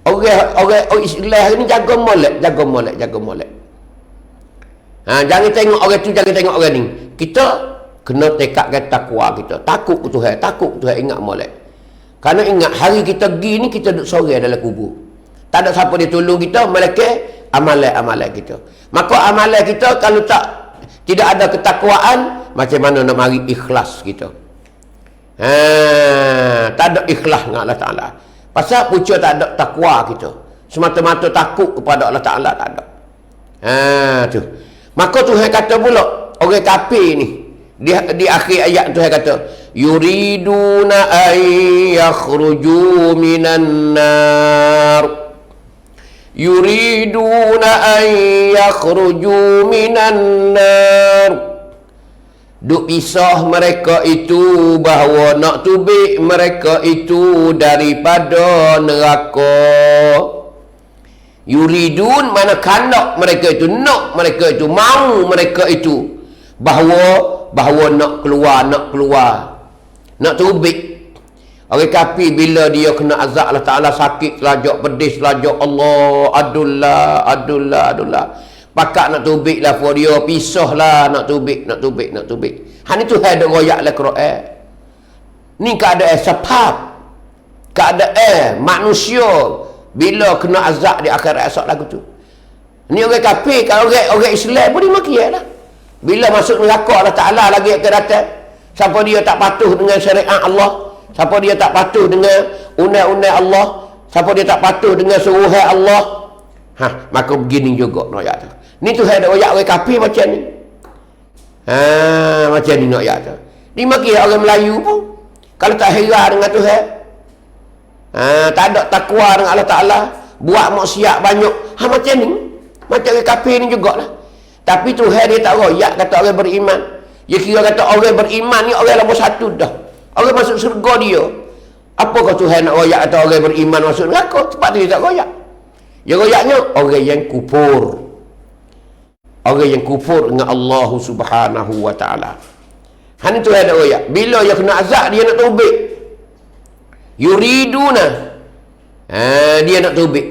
Orang Islam hari ni jaga molek. Jangan tengok orang tu, jangan tengok orang ni. Kita kena tekadkan takwa kita. Takut ke Tuhan, ingat molek. Kerana ingat hari kita pergi ni kita duduk sore dalam kubur. Tak ada siapa dia tolong kita, malaikat amalan kita. Maka amalan kita kalau tidak ada ketakwaan, macam mana nak mari ikhlas kita? Tak ada ikhlas dengan Allah Ta'ala. Pasal punca tak ada takwa kita. Semata-mata takut kepada Allah Ta'ala tak ada. Tu. Maka Tuhan kata pula, orang kafir ni, di akhir ayat Tuhan kata, yuriduna an yakhruju minan nar. Yuriduna an yakhruju minan nar. Duk pisah mereka itu bahawa nak tubik mereka itu daripada neraka. Yuridun mana kandak mereka itu, nak mereka itu, mau mereka itu bahawa nak keluar, nak tubik. Orang kafir bila dia kena azab Allah Ta'ala, sakit selajak, pedih selajak, Allah adullah. Pakak nak tubik lah for dia, pisah lah nak tubik. Han itu ada royak lah Quran. Ni keadaan sebab, keadaan manusia bila kena azab di akhirat esok lagu tu. Ni orang kafir, kalau orang Islam pun dimakian lah. Bila masuk neraka Allah Ta'ala lagi akan datang. Siapa dia tak patuh dengan syariat Allah, siapa dia tak patuh dengan undang-undang Allah, siapa dia tak patuh dengan suruhan Allah, maka begini juga royak tu. Ni tu ada royak orang kafir macam ni. Macam ni royak tu. Dimakian orang Melayu pun kalau tak heran dengan Tuhan, tak ada takwa dengan Allah Ta'ala, buat maksiat banyak, macam ni, macam orang kafir ni jugalah. Tapi Tuhan dia tak royak kata orang beriman. Dia kira kata orang beriman ni orang nombor satu dah, orang masuk surga dia. Apakah Tuhan nak royak kata orang beriman masuk neraka? Sebab tu dia tak royak. Dia royaknya orang yang kufur, orang yang kufur dengan Allah Subhanahu wa Ta'ala. Han itu ada royak. Bila dia kena azab, dia nak tubik. Yuriduna, dia nak tubik.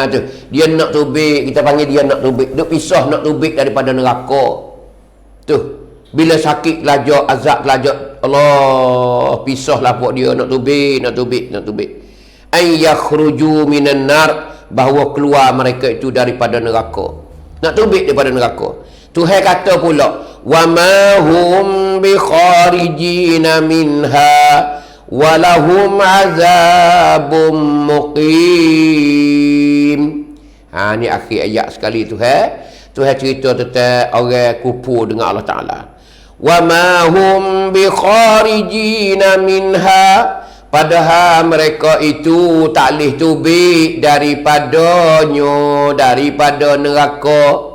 Tu dia nak tubik, kita panggil dia nak tubik. Duk pisah nak tubik daripada neraka. Tu bila sakit lajak, azab lajak, Allah pisahlah buat dia nak tubik. Ay yakhruju minan nar, bahawa keluar mereka itu daripada neraka. Nak tubik daripada neraka. Tuhan kata pula, wa ma hum bi kharijina minha walahum azabum muqim. Ni akhir ayat sekali Tuhan cerita tentang orang kufur dengan Allah Ta'ala. Wa ma hum bi kharijina minha, padahal mereka itu tak boleh tubik daripada neraka.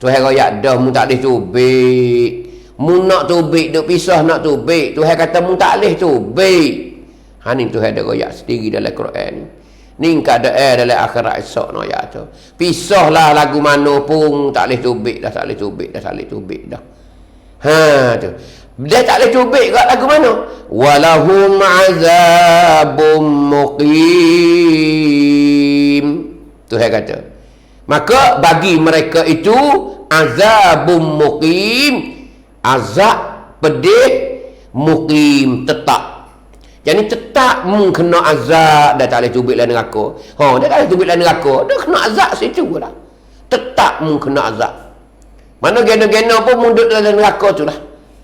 Tuhan royak dah mu tak boleh tubik. Mu nak tubik, duk pisah nak tubik. Tuhan kata mu tak boleh tubik. Ni Tuhan ada royak sendiri dalam Quran ni. Ni keadaan dalam akhirat esok royak tu. Pisahlah lagu mana pun tak boleh tubik dah. Tu. Dia tak boleh tubik kat lagu mana? Walahum azabum muqim. Tuhan kata, maka bagi mereka itu azabum muqim, azab pedih, muqim tetap. Jadi tetap kena azab, dah tak boleh tubik dalam neraka. Dia tak boleh tubik dalam neraka, dia kena azab situ lah. Tetap kena azab. Mana gena-gena pun mundut dalam neraka tu lah.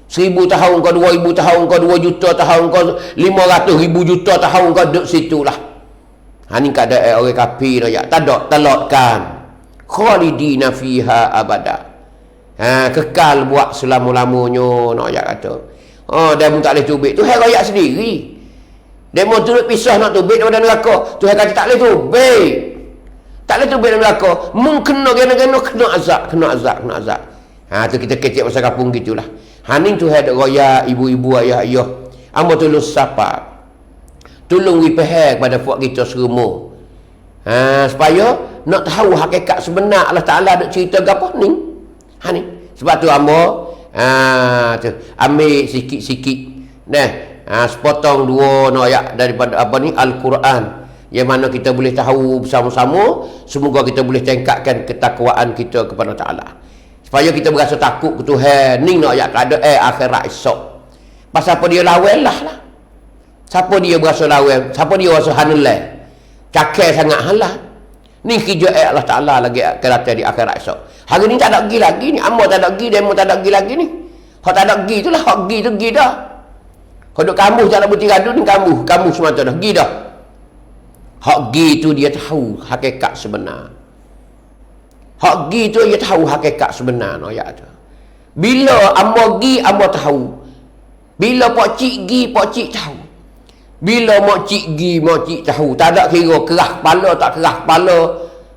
1000 tahun ke 2000 tahun ke 2 juta tahun ke 500,000 juta tahun ke duduk situ lah. Ni keadaan orang kafir raya. Tak ada telotkan. Khalidina fiha abada. Kekal buat selama-lamanya, nak ayat kata. Dia pun tak boleh tubik. Tuhan royak sendiri. Dia mau turut pisah nak tubik daripada neraka. Tuhan kata tak boleh tubik. Tak boleh tubik dalam neraka. Mungkin kena kena azab. Tu kita kecek pasal kampung gitulah. Ni Tuhan ada royak ibu-ibu, ayah-ayah. Amba tolong siapa? Tolong wipahai kepada puak kita semua. Supaya nak tahu hakikat sebenar Allah Ta'ala ada cerita apa ni. Ni. Sebab tu amba tu ambil sikit-sikit. Sepotong dua ayat daripada apa ni Al-Quran, yang mana kita boleh tahu bersama-sama. Semoga kita boleh tingkatkan ketakwaan kita kepada Ta'ala, supaya kita berasa takut ke Tuhan. Ni nak ayat keadaan akhirat esok. Pasal apa dia lawan lah. Siapa dia berasa lawan, siapa dia berasa hanelai, cakap sangat halah. Ni kerja Allah Ta'ala lagi akan datang di akhirat esok. Hari ni tak ada lagi ni. Amba tak ada pergi, demo tak ada pergi lagi ni. Hak tak ada pergi tu lah. Hak pergi tu pergi dah. Hak duk kambuh tak ada putih radu ni, kambuh semata dah. Pergi dah. Hak pergi tu dia tahu hakikat sebenar. Hak gi tu ia tahu hakikat sebenar no ayat tu. Bila amo gi amo tahu. Bila pak cik gi pak cik tahu. Bila mak cik gi mak cik tahu. Tak ada kira kerah kepala tak kerah kepala.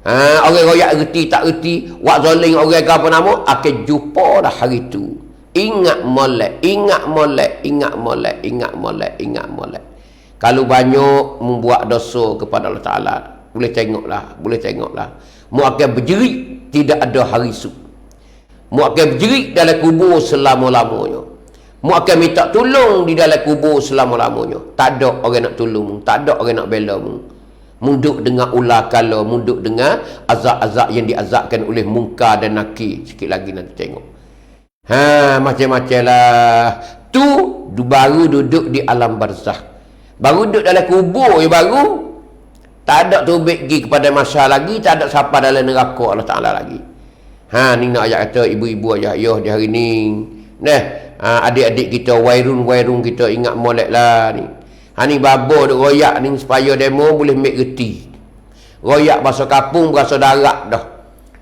Orang royak reti tak reti, wak zalim orang ke apa nama, akan jumpa dah hari tu. Ingat molek, ingat molek, ingat molek, ingat molek, ingat molek. Kalau banyak membuat dosa kepada Allah Ta'ala, boleh tengoklah. Mu akan berjerit tidak ada hari esok. Mu akan berjerit dalam kubur selama-lamanya. Mu akan minta tolong di dalam kubur selama-lamanya. Tak ada orang nak tolong mu, tak ada orang nak bela mu. Munduk dengan ular kala, munduk dengan azab-azab yang diazabkan oleh Munkar dan Nakir. Sikit lagi nanti tengok. Macam-macam lah. Tu baru duduk di alam barzakh. Baru duduk dalam kubur baru. Tak ada tubik pergi kepada masyarakat lagi, tak ada siapa dalam neraka Allah Ta'ala lagi. Ni nak ayat kata ibu-ibu ayah di hari ni. Adik-adik kita, wairun kita ingat molek lah ni. Ni babo duk royak ni supaya demo boleh make reti. Royak bahasa kapung, bahasa darat dah.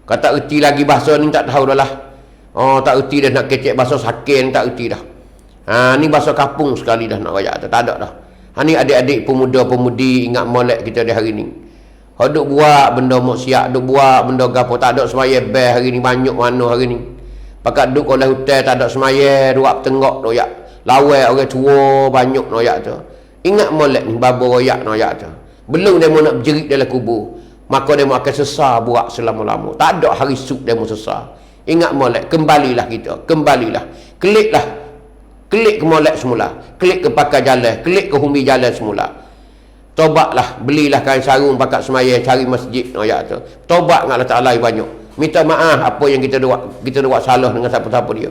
Kata reti lagi bahasa ni tak tahu dah lah. Tak reti dah nak kecek bahasa sakin tak reti dah. Ni bahasa kapung sekali dah nak royak tu. Tak ada dah. Ni adik-adik pemuda-pemudi ingat molek kita di hari ni. Duk buat benda maksiat, duk buat benda gapo, tak ada semaya beh hari ni banyak mana hari ni. Pakat duk oleh hotel tak ada semaya, duk tengok royak. Lawai orang tua banyak royak tu. Ingat molek ni babo royak royak tu. Belum demo nak berjerit dalam kubur, maka demo akan sesar buat selama-lama. Tak ada hari esok demo sesar. Ingat molek, kembalilah kita, kembalilah. Klik ke molek semula, klik ke pakar jalan, klik ke humbi jalan semula. Tobatlah, belilah kain sarung pakat semaya, cari masjid royak tu. Tobat dengan Allah Ta'ala banyak. Minta maaf apa yang kita buat salah dengan siapa-siapa dia.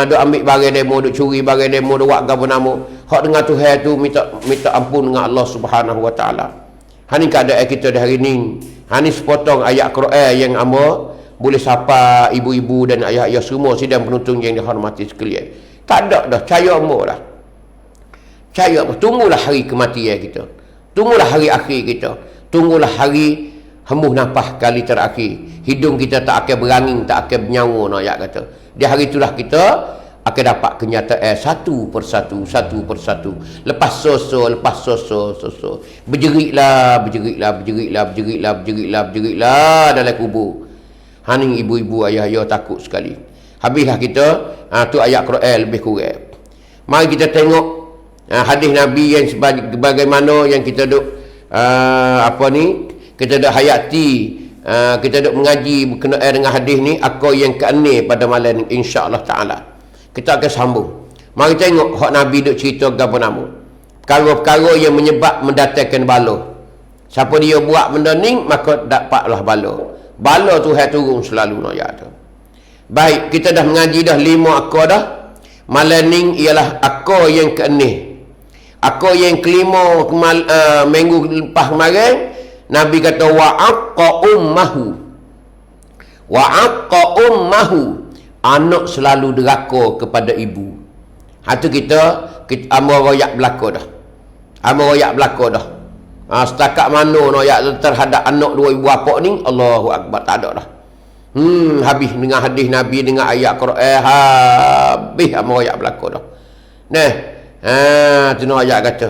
Duk ambil barang demo, duk curi barang demo, duk buat apa nama. Hak dengan Tuhan tu minta ampun dengan Allah Subhanahu Wa Ta'ala. Ni keadaan kita di hari ni. Ni sepotong ayat Quran yang boleh sapa ibu-ibu dan ayah-ayah semua sidang penonton yang dihormati sekalian. Tak ada dah, percaya lah. Percaya, tunggulah hari kematian kita. Tunggulah hari akhir kita. Tunggulah hari hembuh nafas kali terakhir. Hidung kita tak akan berangin, tak akan bernyawa nak ayat kata. Di hari itulah kita akan dapat kenyataan satu persatu. Lepas soso. Berjeritlah dalam kubur. Ni ibu-ibu ayah-ayah takut sekali. Habislah kita, tu ayat Quran lebih kurang. Mari kita tengok hadis Nabi yang sebagaimana yang kita duk kita duk hayati, kita duk mengaji berkenaan dengan hadis ni, aku yang ke-6 pada malam ni insya-Allah taala. Kita akan sambung. Mari tengok hak Nabi duk cerita apa nama. Perkara-perkara yang menyebab mendatangkan bala. Siapa dia buat benda ni maka dapatlah bala. Bala Tuhan turun selalu nak ayat tu. Baik, kita dah mengaji dah 5 akar dah. Malam ni ialah akar yang ke-6. Akar yang ke-5 minggu lepas kemarin Nabi kata wa'aqqa ummahu. Anak selalu deraka kepada ibu. Tu kita amor royak belaka dah. Setakat mana royak terhadap anak dua ibu bapa ni, Allahu Akbar, tak ada dah. Habis dengan hadis Nabi, dengan ayat Quran, habis amor royak belaka dah. Tu ayat kata.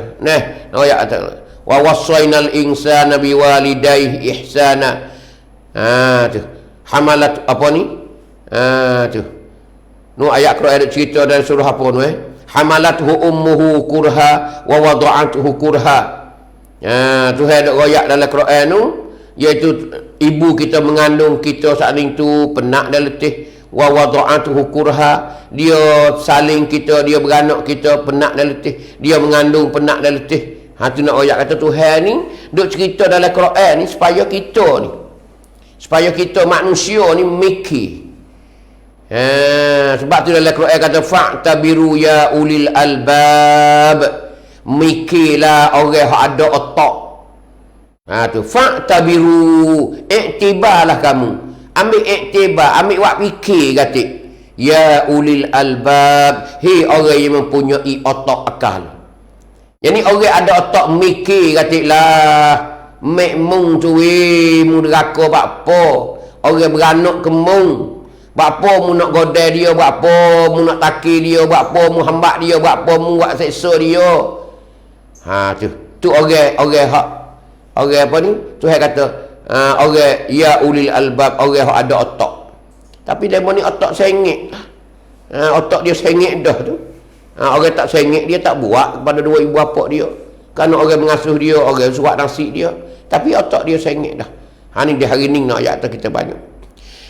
Ayat kata wa wassainal insana biwalidayhi ihsana. Tu hamalat apa ni? Tu ayat Quran ada cerita dari surah apa tu hamalathu ummuhu kurha wa wada'atuhu kurha. Tu ada ayat dalam Quran tu, iaitu ibu kita mengandung kita saat itu penak dan letih, wa wada'atuhu kurha, dia saling kita, dia beranak kita penak dan letih, dia mengandung penak dan letih. Tu nak ayat kata Tuhan ni duk cerita dalam Quran ni supaya kita manusia ni mikir. Sebab tu dalam Quran kata fa'tabiru ya ulil albab, mikirlah orang yang ada otak. Tu fa'tabiru, iktibarlah kamu, ambil iktibar, ambil wak fikir kata ya ulil albab, hei orang yang mempunyai otak akal. Yani orang ada otak mikir kata lah mek mung tu mu neraka bak apa, Orang beranak kemung. Buat apa mu nak godai dia, buat apa mu nak takir dia, buat apa mu hambak dia, buat apa mu buat seksa dia. Tu orang hak, orang apa ni? Tuhan kata, orang ya ulil albab, orang hak ada otak. Tapi demo ni otak sengit. Otak dia sengit dah tu. Orang tak sengit, dia tak buat kepada dua ibu bapa dia. Kerana orang mengasuh dia, orang suap nasi dia. Tapi otak dia sengit dah. Ni di hari ni nak ayat kita banyak.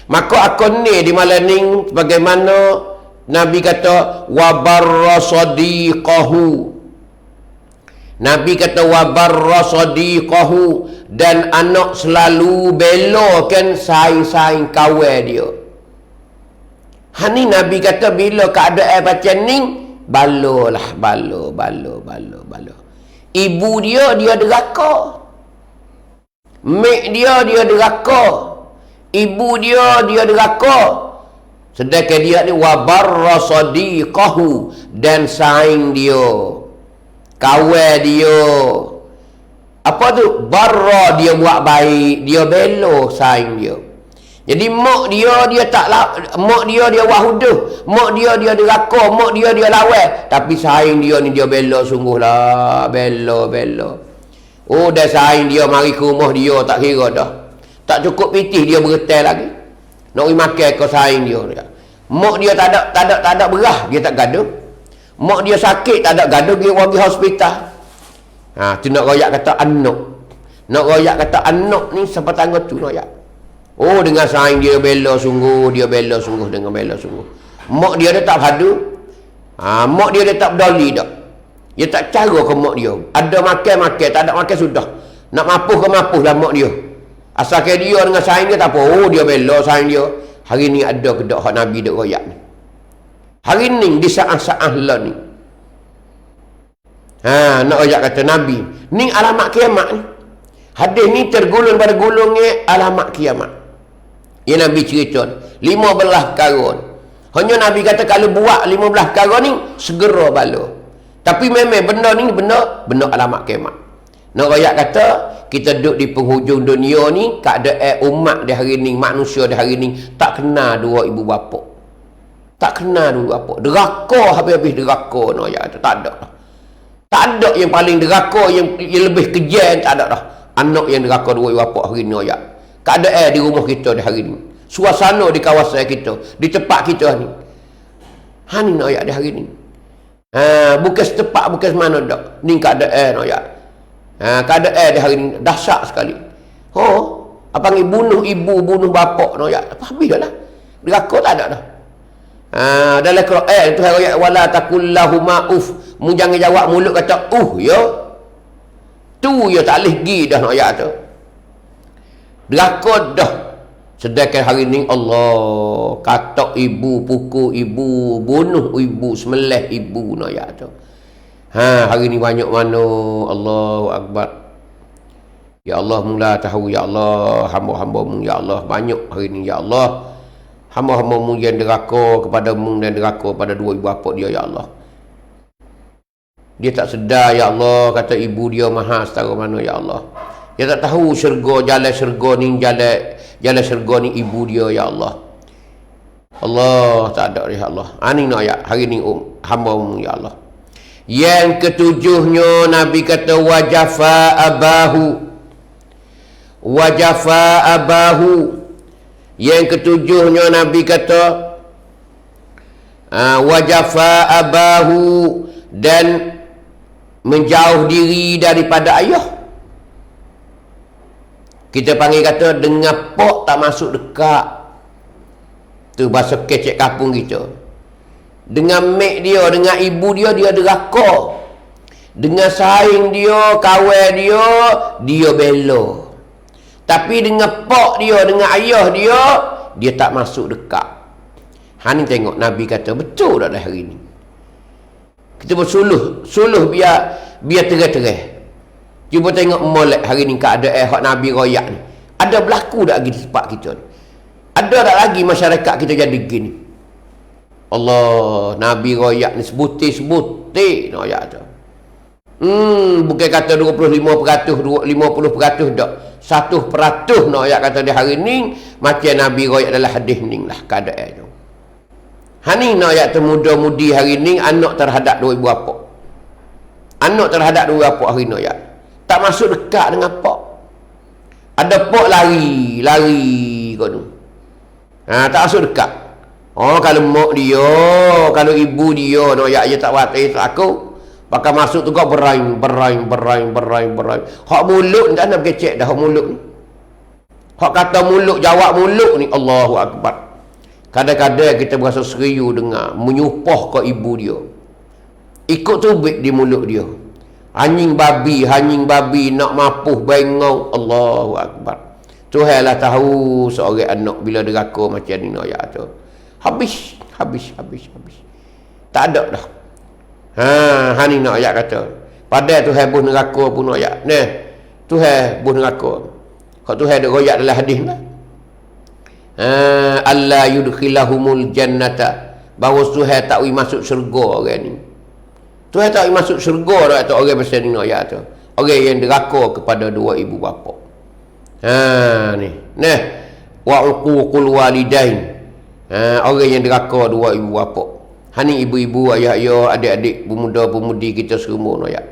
Maka aku ni di malam ni bagaimana Nabi kata wabarra sadiqahu. Nabi kata wabarra sadiqahu, dan anak selalu belokan saing-saing kawan dia. Ni Nabi kata bila keadaan macam ni, balo. Ibu dia deraka. Mak dia deraka. Ibu dia deraka. Sedangkan dia ni wabarra sadiqahu, dan saing dia, kawan dia. Apa tu? Barra, dia buat baik, dia belo saing dia. Jadi mak dia mak dia wahuduh, mak dia deraka, mak dia lawan, tapi saing dia ni dia belo sungguhlah, belo. Oh, dah saing dia mari ke rumah dia tak kira dah. Tak cukup pitih dia bergetar lagi. Nak pergi makan kau saing dia. Mak dia tak ada berah, dia tak gaduh. Mak dia sakit, tak ada gaduh, dia pergi hospital. Tu nak royak kata anak. Nak royak kata anak ni siapa tangga tu royak. Oh, dengan saing dia bela sungguh, dengan bela sungguh. Mak dia tak padu. Mak dia tak peduli dak. Dia tak cara ke mak dia. Ada makan, tak ada makan sudah. Nak mapuh lah mak dia. Asalkan dia dengan saing dia tak apa. Oh, dia bela saing dia. Hari ni ada kedak hak Nabi duk royak ni. Hari ni di saat-saat lah ni. Nak royak kata Nabi. Ni alamat kiamat ni. Hadis ni tergulung pada gulungnya alamat kiamat. Ya Nabi cerita 15 perkara. Hanya Nabi kata kalau buat 15 perkara ni segera bala. Tapi memang benda ni benda alamat kiamat. Nak royak kata kita duduk di penghujung dunia ni, keadaan umat di hari ni, manusia di hari ni tak kenal dua ibu bapa. Tak kenal dua bapa. Deraka habis-habis deraka nak royak kata tak ada dah. Tak ada yang paling deraka yang lebih kejam, tak ada dah. Anak yang deraka dua ibu bapa hari ni royak. Keadaan di rumah kita di hari ni, suasana di kawasan kita, di tempat kita ni. Ni nak royak di hari ni. Bukan setepak, bukan semana dak. Ni keadaan nak royak. Keadaan di hari ni dahsyat sekali. Apa ni bunuh ibu, bunuh bapa nak royak. Apa habis dah lah. Deraka tak ada dah. Dalam Quran tu ayat wala takullahuma uf. Mu jangan jawab mulut kata ya. Tu ya tak boleh pergi dah nak ayat tu. Deraka dah. Sedangkan hari ni Allah katak ibu, pukul ibu, bunuh ibu, semelih ibu nak ayat tu. Hari ni banyak mana. Allahu Akbar. Ya Allah mula tahu, ya Allah hamba-hambamu, ya Allah banyak hari ni, ya Allah hamba-hambamu yang deraka kepada mu dan deraka pada dua ibu bapa dia, ya Allah. Dia tak sedar, ya Allah, kata ibu dia maha setara mana, ya Allah. Dia tak tahu jalan syurga ni, jalan syurga ni ibu dia, ya Allah. Allah tak ada, ya Allah. Ni nak ayat hari ni hamba-mu, ya Allah. Yang ketujuhnya Nabi kata wajafa abahu. Yang ketujuhnya Nabi kata wajafa abahu, dan menjauh diri daripada ayah. Kita panggil kata dengan pok tak masuk dekat. Tu bahasa kecek kampung kita. Dengan mak dia, dengan ibu dia, dia deraka. Dengan saing dia, kawan dia, dia bela. Tapi dengan pak dia, dengan ayah dia, dia tak masuk dekat. Ni tengok Nabi kata betul tak dah hari ni. Kita bersuluh biar terang-terang. Cuba tengok molek hari ni keadaan hak Nabi royak ni. Ada berlaku tak lagi di tempat kita ni? Ada tak lagi masyarakat kita jadi gini? Allah, Nabi royak ni sebutir-sebutir nak royak tu. Bukan kata 25%, 50% dak. 100% nak ayat kata di hari ni macam Nabi royak dalam hadis ni lah keadaan tu. Hani nak ayat tu muda-mudi hari ni anak terhadap dua ibu bapa. Anak terhadap dua bapa hari ni ayat. Tak masuk dekat dengan pak. Ada pak lari kau tu. Tak masuk dekat. Oh, kalau mak dia, kalau ibu dia nak ayat je tak watis aku. Pakai masuk tu kau beraing. Hak mulut ni tak nak berkecek dah hak mulut ni. Hak kata mulut, jawab mulut ni, Allahu Akbar. Kadang-kadang kita berasa serius dengar, menyupah ke ibu dia. Ikut tubik di mulut dia. Anjing babi nak mapuh bengong, Allahu Akbar. Tuhanlah tahu seorang anak bila deraka macam ni nak ayat tu. Habis. Tak ada dah. Hani nak ayat kata. Padahal Tuhan buh neraka pun nak ayat. Nah, Tuhan buh neraka. Kalau Tuhan ada royak dalam hadis lah. Allah yudkhilahumul jannata. Bahawa Tuhan tak boleh masuk syurga orang ni. Tuhan tak boleh masuk syurga dah atau orang pasal ni nak ayat tu. Orang yang deraka kepada dua ibu bapa. Ni. Nah, wa uququl walidain. Orang yang deraka dua ibu bapa. Hani ibu-ibu, ayah-ayah, adik-adik, pemuda-pemudi kita semua royak.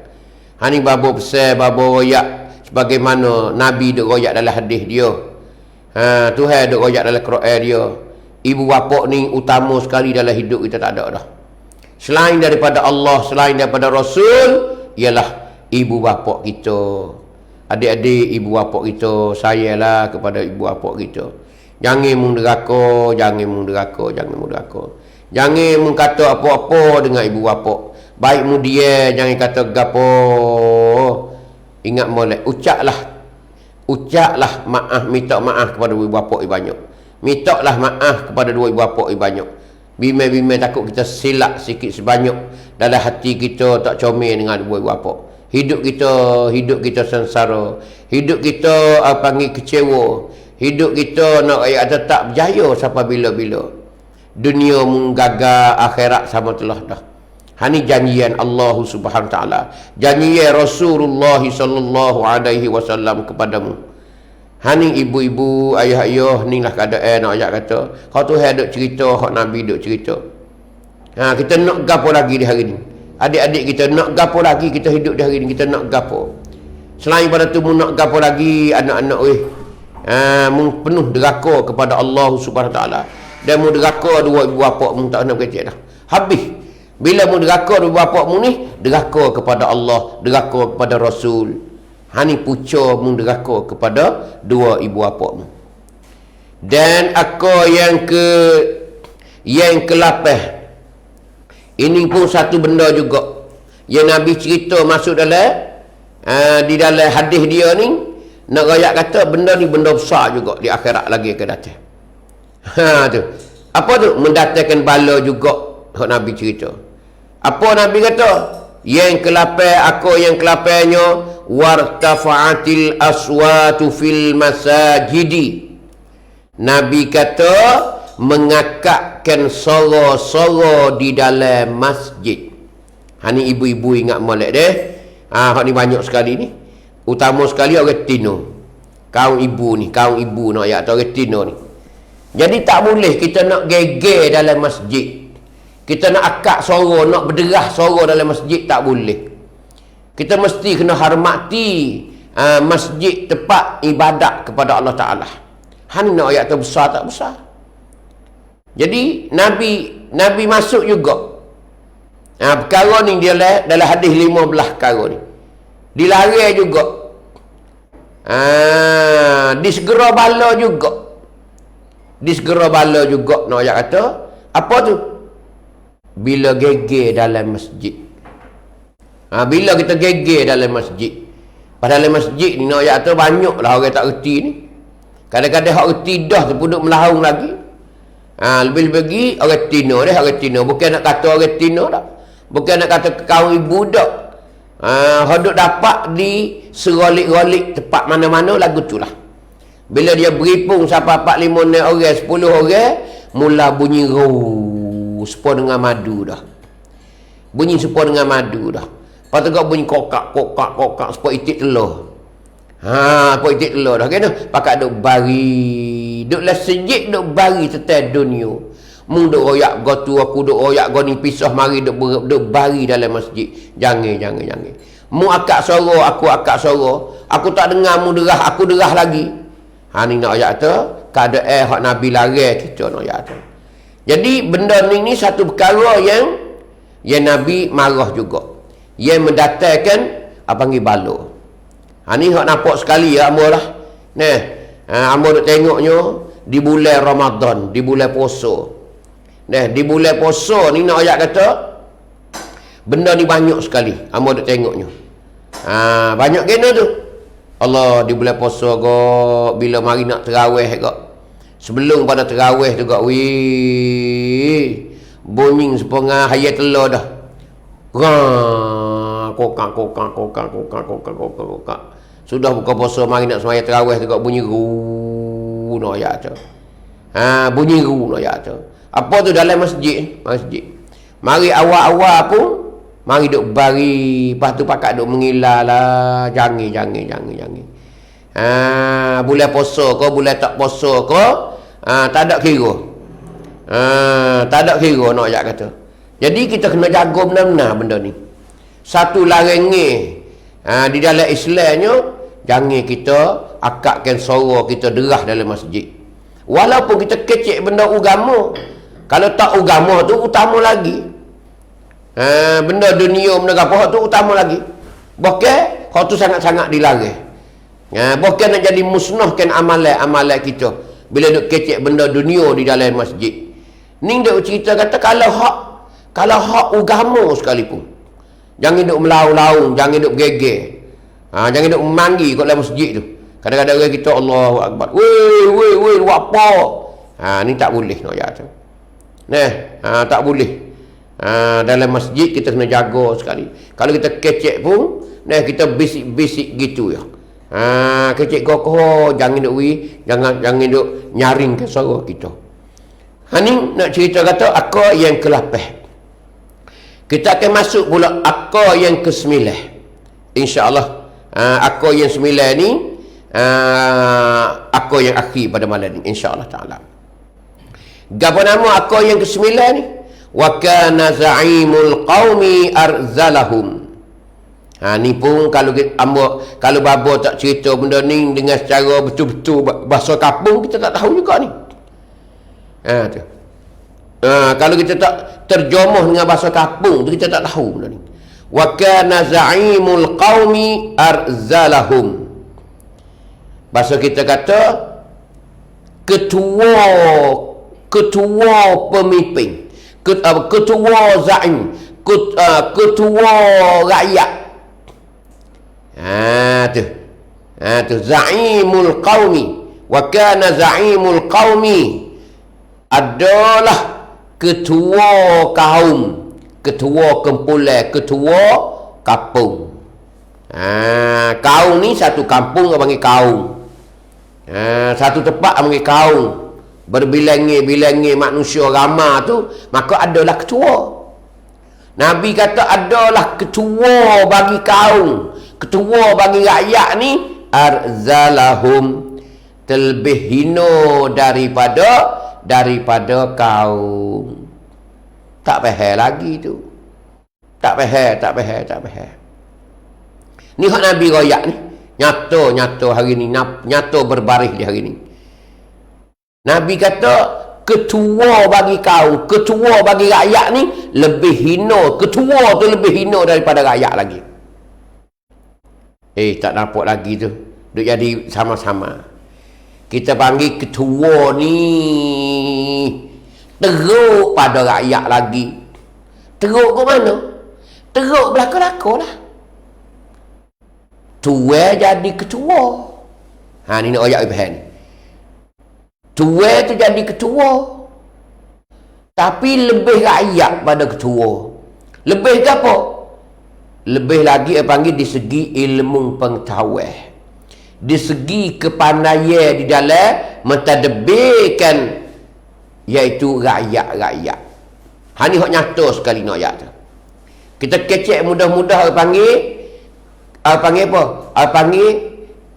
Hani babo pesan, babo royak sebagaimana Nabi duk royak dalam hadis dia. Tuhan duk royak dalam Quran dia. Ibu bapa ni utama sekali dalam hidup kita, tak ada dah. Selain daripada Allah, selain daripada Rasul, ialah ibu bapa kita. Adik-adik, ibu bapa kita, sayalah kepada ibu bapa kita. Jangan menderaka. Jangan mengkata apa-apa dengan ibu bapa. Baik mudia, jangan kata gapo. Ingat molek, ucaplah maaf, minta maaf kepada ibu bapa banyak. Mintalah maaf kepada dua ibu bapa banyak. Bimbang-bimbang takut kita silap sikit sebanyak dalam hati kita tak comel dengan dua ibu bapa. Hidup kita sengsara. Hidup kita panggil kecewa. Hidup kita nak ayat tak berjaya sampai bila-bila. Dunia menggagal, akhirat sama telah dah. Hani janjian Allah Subhanahu Wa Taala, janjian Rasulullah sallallahu alaihi wasallam kepadamu. Hani ibu-ibu, ayah-ayah, ni lah keadaan nak ayat kata. Kau tu ada cerita, hak Nabi duk cerita. Kita nak gapo lagi di hari ni? Adik-adik kita nak gapo lagi kita hidup di hari ni? Kita nak gapo? Selain pada tu nak gapo lagi anak-anak penuh deraka kepada Allah Subhanahu Wa Taala. Dan mu deraka dua ibu bapa mu tak nak berkecek dah. Habis. Bila mu deraka dua ibu bapa mu ni, deraka kepada Allah, deraka kepada Rasul. Hani puca mu deraka kepada dua ibu bapa mu. Dan aku yang ke-8. Ini pun satu benda juga yang Nabi cerita masuk dalam di dalam hadis dia ni, nak rakyat kata benda ni benda besar juga di akhirat lagi akan datang. Tu. Apa tu? Mendatangkan bala juga hak Nabi cerita. Apa Nabi kata? Yang ke-8, aku yang ke-8-nya wartafa'atil aswatu fil masajidi. Nabi kata mengakakkan suara-suara di dalam masjid. Ni ibu-ibu ingat molek deh. Hak ni banyak sekali ni. Utama sekali orang Tino. Kaum ibu nak ayat orang Tino ni. Jadi tak boleh kita nak geger dalam masjid. Kita nak akak suara, nak berderah suara dalam masjid, tak boleh. Kita mesti kena hormati masjid, tempat ibadat kepada Allah Ta'ala. Hani nak ayat tu besar tak besar. Jadi Nabi masuk juga. Perkara ni dia dalam hadis 15 perkara ni. Dilarang juga. Disegera bala juga. Disegera bala juga nak ayat kata. Apa tu? Bila geger dalam masjid. Bila kita geger dalam masjid. Padahal dalam masjid ni nak ayat tu banyak lah orang tak reti ni. Kadang-kadang orang reti dah tu pun duk melahung lagi. Lebih-lebih lagi orang Tino dah, orang Tino. Bukan nak kata orang Tino dah. Bukan nak kata kaum ibu dah. Hodok dapat di serolik-rolik tempat mana-mana lagu tu lah. Bila dia beripung sampai 4-5 orang, 10 orang, mula bunyi sepa dengan madu dah. Bunyi sepa dengan madu dah. Lepas tu kau bunyi kokak, sepa itik telur. Apa itik telur dah kena. Pakat duk bari. Duk lah sejik duk bari tetai dunia. Mung duk royak go tu aku duk royak go ni pisah mari duk bari dalam masjid. Jangan. Mu akak suara aku akak suara. Aku tak dengar mu derah aku derah lagi. Ni nak ayat tu keadaan hak Nabi larang kita nak ayat tu. Jadi benda ni satu perkara yang Nabi marah juga. Yang mendatangkan panggil bala. Ni hak nampak sekali ya amor lah. Nah, amor duk tengoknya di bulan Ramadan, di bulan puasa. Nah, di bulan puasa ni nak ayat kata benda ni banyak sekali. Amor duk tengoknya. Banyak kena tu. Allah di bulan puasa go bila mari nak tarawih go. Sebelum pada tarawih tu go bunyi sepengah hayat telur dah. Kokak. Sudah buka puasa mari nak sembahyang tarawih tu go bunyi ru no ya tu. Bunyi ru no ya tu. Apa tu dalam masjid? Mari awal-awal pun mari duk bari, lepas tu pakat duk mengilah lah. Jangan. Bulan puasa ke, bulan tak puasa ke, tak ada kira. Tak ada kira nak ajak kata. Jadi kita kena jaga benar-benar benda ni. Satu larangnya di dalam Islamnya, jangan kita akakkan suara kita derah dalam masjid. Walaupun kita kecek benda agama. Kalau tak agama tu utama lagi. Benda dunia benda apa tu utama lagi. Bahkan hak tu sangat-sangat dilarang. Bahkan nak jadi musnahkan amalan kita bila duk kecek benda dunia di dalam masjid. Ni duk cerita kata kalau hak agama sekalipun, jangan duk melau-lau, jangan duk geger. Jangan duk memanggil kat dalam masjid tu. Kadang-kadang orang kita Allahu Akbar. Weh buat apa? Ni tak boleh nak ya tu. Tak boleh. Dalam masjid kita kena jaga sekali. Kalau kita kecek pun, kita bisik-bisik gitu ya. Kecek kokoh, jangan jangan duk nyaring ke suara kita. Ni nak cerita kata akar yang ke-8. Kita akan masuk pula akar yang ke-9. Insya-Allah. Akar yang 9 ni akar yang akhir pada malam ni insya-Allah taala. Gapo nama akar yang ke-9 ni? Wa kana za'imul qaumi arzalahum. Ni pun kalau babo tak cerita benda ni dengan secara betul-betul bahasa kampung, kita tak tahu juga ni. Tu. Kalau kita tak terjemah dengan bahasa kampung tu kita tak tahu benda ni. Wa kana za'imul qaumi arzalahum. Bahasa kita kata ketua pemimpin. Ketua zaim, ketua rakyat. Tu zaimul qaumi. Wa kana zaimul qaumi adalah ketua kaum, ketua kumpulan, ketua kampung. Kaum ni satu kampung panggil kaum. Satu tempat panggil kaum. Berbilangi-bilangi manusia ramai tu, maka adalah ketua. Nabi kata adalah ketua bagi kaum, ketua bagi rakyat ni arzalahum, terlebih hina daripada kaum. Tak faham lagi tu. Tak faham. Ni hak Nabi royak ni. Nyata hari ni, nyata berbaris di hari ni. Nabi kata ketua bagi kaum, ketua bagi rakyat ni lebih hina. Ketua tu lebih hina daripada rakyat lagi. Tak nampak lagi tu. Duk jadi sama-sama. Kita panggil ketua ni teruk pada rakyat lagi. Teruk ke mana? Teruk belaka-laka lah. Tua jadi ketua. Ni nak ayat Ibrahim ni. Tua tu jadi ketua. Tapi lebih rakyat pada ketua. Lebih ke apa? Lebih lagi panggil di segi ilmu pengetahuan. Di segi kepandaian di dalam mentadbirkan iaitu rakyat-rakyat. Ni hak nyata sekali nak ayat tu. Kita kecek mudah-mudah panggil apa? Panggil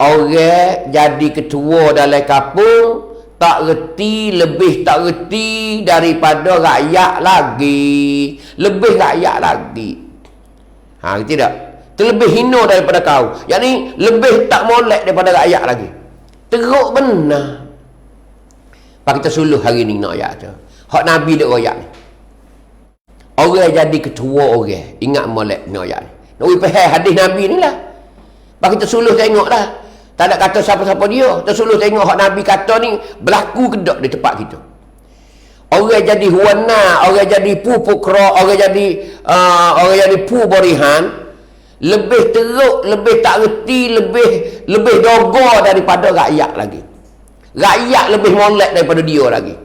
orang jadi ketua dalam kampung tak reti, lebih tak reti daripada rakyat lagi. Lebih rakyat lagi. Ngerti tak? Terlebih hina daripada kau. Yang ni lebih tak molek daripada rakyat lagi. Teruk benar. Pak kita suluh hari ni nak ayat tu. Hak Nabi duk royak ni. Orang jadi ketua orang. Ingat molek nak ayat ni. Nak faham hadis Nabi ni lah. Pak kita suluh tengok lah. Tak ada kata siapa-siapa dia. Kita suluh tengok hak Nabi kata ni berlaku ke tak di tempat kita. Orang jadi huwana, orang jadi pupukra, orang jadi borihan, lebih teruk, lebih tak reti, lebih dogo daripada rakyat lagi. Rakyat lebih molek daripada dia lagi.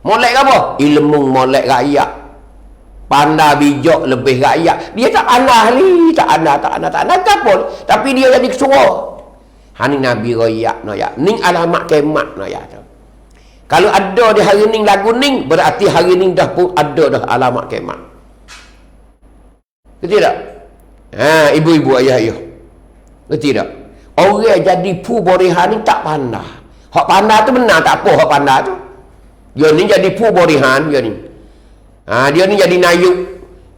Molek apa? Ilmu molek rakyat. Pandai bijak lebih rakyat. Dia tak pandai ni, tak pandai pun. Tapi dia jadi ketua. Hani Nabi royak noyak. Ning alamat kemat noyak tu. Kalau ada di hari ni lagu ni, berarti hari ni dah pun ada dah alamat kemat. Betul tak? Ibu-ibu, ayah-ayah. Betul tak? Orang jadi borihan ni tak pandai. Hak pandai tu benar tak apa hak pandai tu. Dia ni jadi borihan, dia ni. Dia ni jadi nayuk.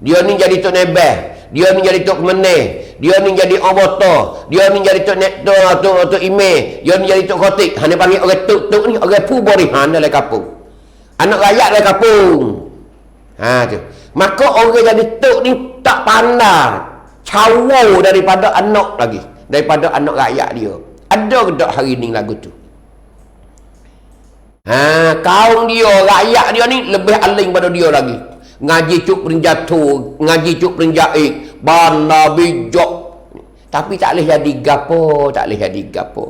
Dia ni jadi tok nebeh. Dia ni jadi tok kemeneh. Dia ni jadi anggota. Dia ni jadi tok email. Dia ni jadi tok khotik. Hanya panggil orang tok ni orang borihan dalam kampung. Anak rakyat dalam kampung. Tu. Maka orang jadi tok ni tak pandai. Cawo daripada anak lagi. Daripada anak rakyat dia. Ada ke tak hari ni lagu tu? Kaum dia, rakyat dia ni lebih aling pada dia lagi. Ngaji cuk perinjatu, ngaji cuk perinjait, bana bijak. Tapi tak boleh jadi gapo, tak boleh jadi gapo.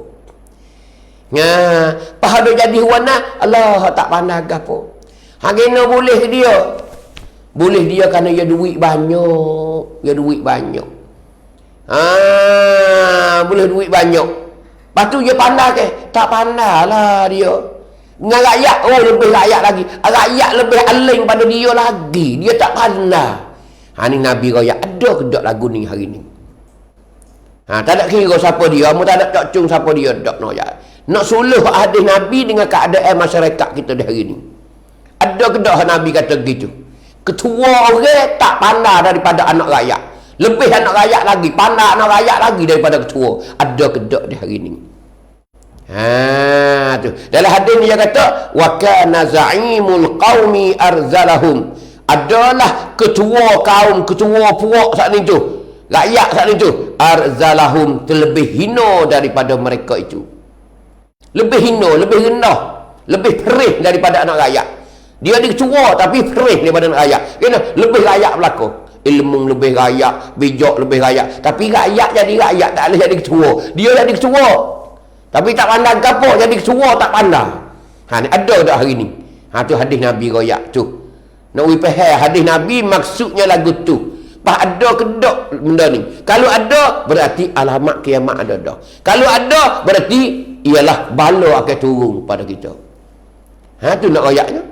Pahado jadi wana, Allah tak pandai gapo. Hangena boleh dia. Boleh dia kerana dia duit banyak, dia duit banyak. Boleh duit banyak. Lepas tu dia pandai ke? Tak pandai lah dia. Dengan rakyat, lebih rakyat lagi. Rakyat lebih aling pada dia lagi. Dia tak pandai. Ni Nabi raya. Ada ke tak lagu ni hari ni? Tak ada kira siapa dia. Tak ada tak cung siapa dia. Tak nak ayat. Nak suluh hadis Nabi dengan keadaan masyarakat kita di hari ni. Ada ke tak Nabi kata gitu? Ketua orang tak pandai daripada anak rakyat. Lebih anak rakyat lagi. Pandai anak rakyat lagi daripada ketua. Ada ke tak di hari ni? Tu. Dalam hadis ni dia kata wa kana za'imul qaumi arzalahum. Adalah ketua kaum, ketua puak saat ni tu. Rakyat saat ni tu arzalahum, terlebih hina daripada mereka itu. Lebih hina, lebih rendah, lebih perih daripada anak rakyat. Dia ada ketua tapi perih daripada anak rakyat. Kena lebih rakyat berlaku. Ilmu lebih rakyat, bijak lebih rakyat. Tapi rakyat jadi rakyat tak boleh jadi ketua. Dia jadi ketua. Tapi tak pandai kapok jadi ketua tak pandai. Ni ada tak hari ni? Tu hadis Nabi royak tu. Nak faham hadis Nabi maksudnya lagu tu. Ada ke tak benda ni? Kalau ada berarti alamat kiamat ada dah. Kalau ada berarti ialah bala akan turun pada kita. Tu nak royaknya.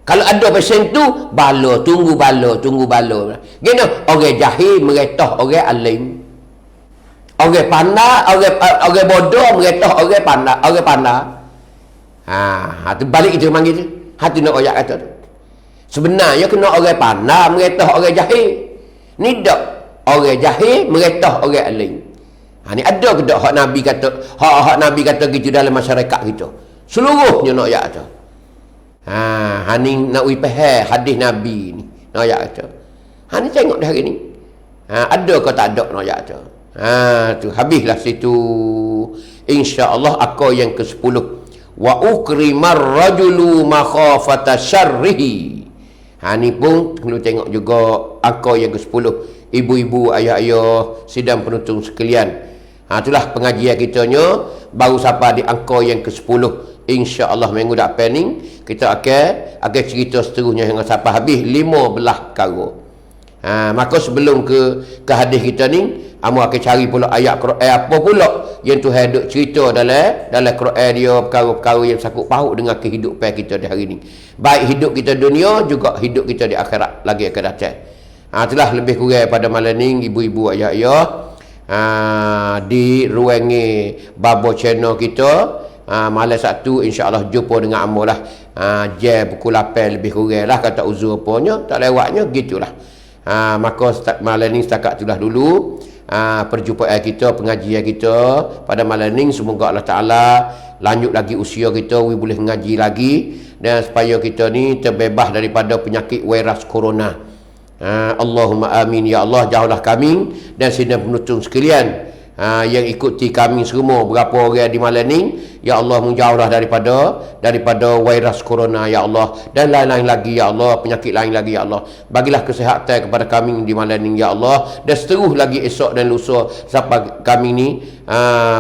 Kalau ada pesen tu bala, tunggu bala. Gini orang jahil meretah orang alim. Orang pandai, orang bodoh meretah orang pandai. Tu balik itu panggil tu. Hati nak royak kata tu. Sebenarnya kena orang pandai meretah orang jahil. Ni tak orang jahil meretah orang alim. Ni ada ke tak hak Nabi kata, hak Nabi kata gitu dalam masyarakat kita. Seluruhnya nak royak kata. Ni nak faham hadis Nabi ni. Nak royak kata. Ni tengok dah hari ni. Ada ke tak ada nak royak kata. Tu habislah situ. Insya-Allah akal yang ke-10. Wa ukrimar rajulu makhafata syarrihi. Ni pun perlu tengok juga akal yang ke-10. Ibu-ibu, ayah-ayah, sidang penonton sekalian. Itulah pengajian kitanya baru sampai di angka yang ke-10. Insya-Allah minggu depan ni kita akan cerita seterusnya hingga sampai habis 15 perkara. Maka sebelum ke hadis kita ni, amu akan cari pula ayat Quran apa pula yang Tuhan duk cerita dalam Quran dia, perkara-perkara yang sakut paut dengan kehidupan kita di hari ni. Baik hidup kita dunia juga hidup kita di akhirat lagi akan datang. Itulah lebih kurang pada malam ni ibu-ibu, ayah-ayah. di ruangi Babo channel kita. Malam Sabtu insya-Allah jumpa dengan Amor lah. Jam pukul 8 lebih kurang lah kata uzur apanya, tak lewatnya gitulah. Maka malam ni setakat itulah dulu perjumpaan kita, pengajian kita pada malam ni. Semoga Allah Taala lanjut lagi usia kita, we boleh mengaji lagi, dan supaya kita ni terbebas daripada penyakit virus corona. Allahumma amin ya Allah. Jauhlah kami dan sidang penonton sekalian yang ikuti kami semua berapa orang di malam ni, ya Allah, menjauhlah daripada virus corona ya Allah, dan lain-lain lagi ya Allah, penyakit lain lagi ya Allah. Bagilah kesihatan kepada kami di malam ni ya Allah, dan seterus lagi esok dan lusa sampai kami ni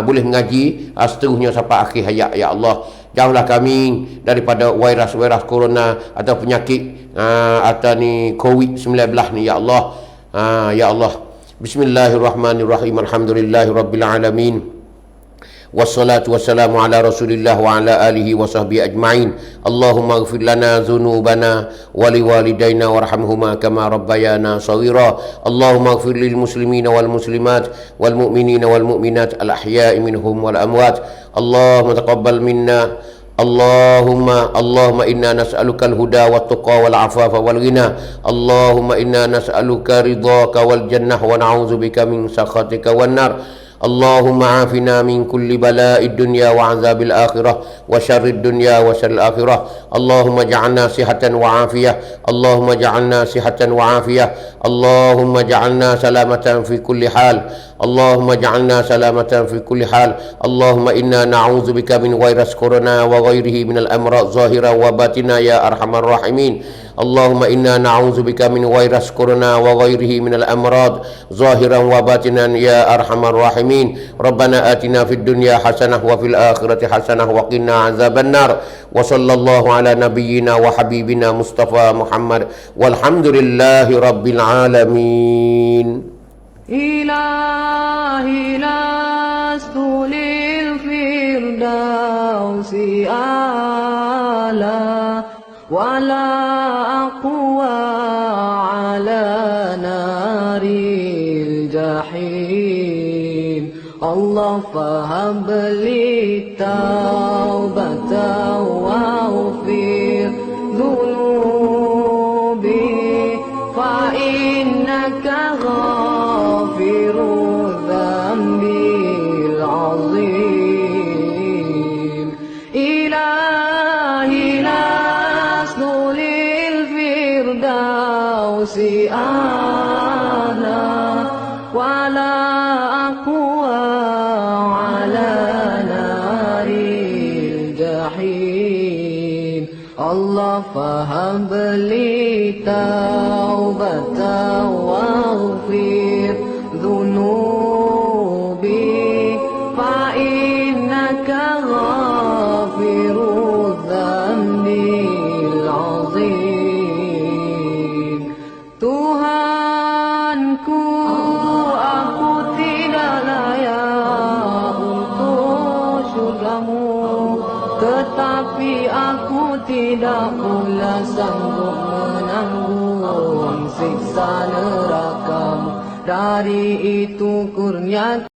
boleh mengaji seterusnya sampai akhir hayat ya Allah. Jauhlah kami daripada virus corona atau penyakit atau ni COVID-19 ni ya Allah. Ya Allah. Bismillahirrahmanirrahim. Alhamdulillahirabbil alamin. Wassalatu wassalamu ala Rasulillah wa ala alihi wa sahbihi ajma'in. Allahumma ighfir lana dhunubana wa liwalidayna warhamhuma kama rabbayana shaghira. Allahumma ighfir lil muslimina wal muslimat wal mu'minina wal mu'minat al ahya'i minhum wal amwat. Allahumma taqabbal minna. Allahumma inna nas'aluka al-huda wa tuqa wal afafa wal ghina. Allahumma inna nas'aluka ridhaka wal jannah wa na'udzubika min sakhatika wan nar. Allahumma afina min kulli bala'id dunya wa azabil akhirah wa syarrid dunya wa syarril akhirah. Allahumma ja'alna sihatan wa afiyah. Allahumma ja'alna sihatan wa afiyah. Allahumma ja'alna salamatan fi kulli hal. Allahumma ja'alna salamatan fi kulli hal. Allahumma inna na'udzubika min virus corona wa ghairihi min al-amrad zahira wa batina ya arhamar rahimin. Allahumma inna na'udzubika min virus corona wa ghairihi min al-amrad zahiran wa batinan ya arhamar rahimin. Rabbana atina fid dunya hasanah wa fil akhirati hasanah wa qina azaban nar. Wa sallallahu ala nabiyyina wa habibina Mustafa Muhammad walhamdulillahi rabbil alamin. إلهي لست للفردوس أعلى ولا أقوى على نار الجحيم. الله فهب لي توبة واغفر ذنوبي فإنك غافر الذنب العظيم. إلهي لست للفردوس أعلى ولا أقوى على نار الجحيم. الله فهب لي توبة واغفر ذنوبي فإنك غافر الذنب العظيم. Tuhanku, aku tidak layak untuk surgamu, tetapi aku tidak pula sanggup menanggung siksa nerakamu. Dari itu kurnia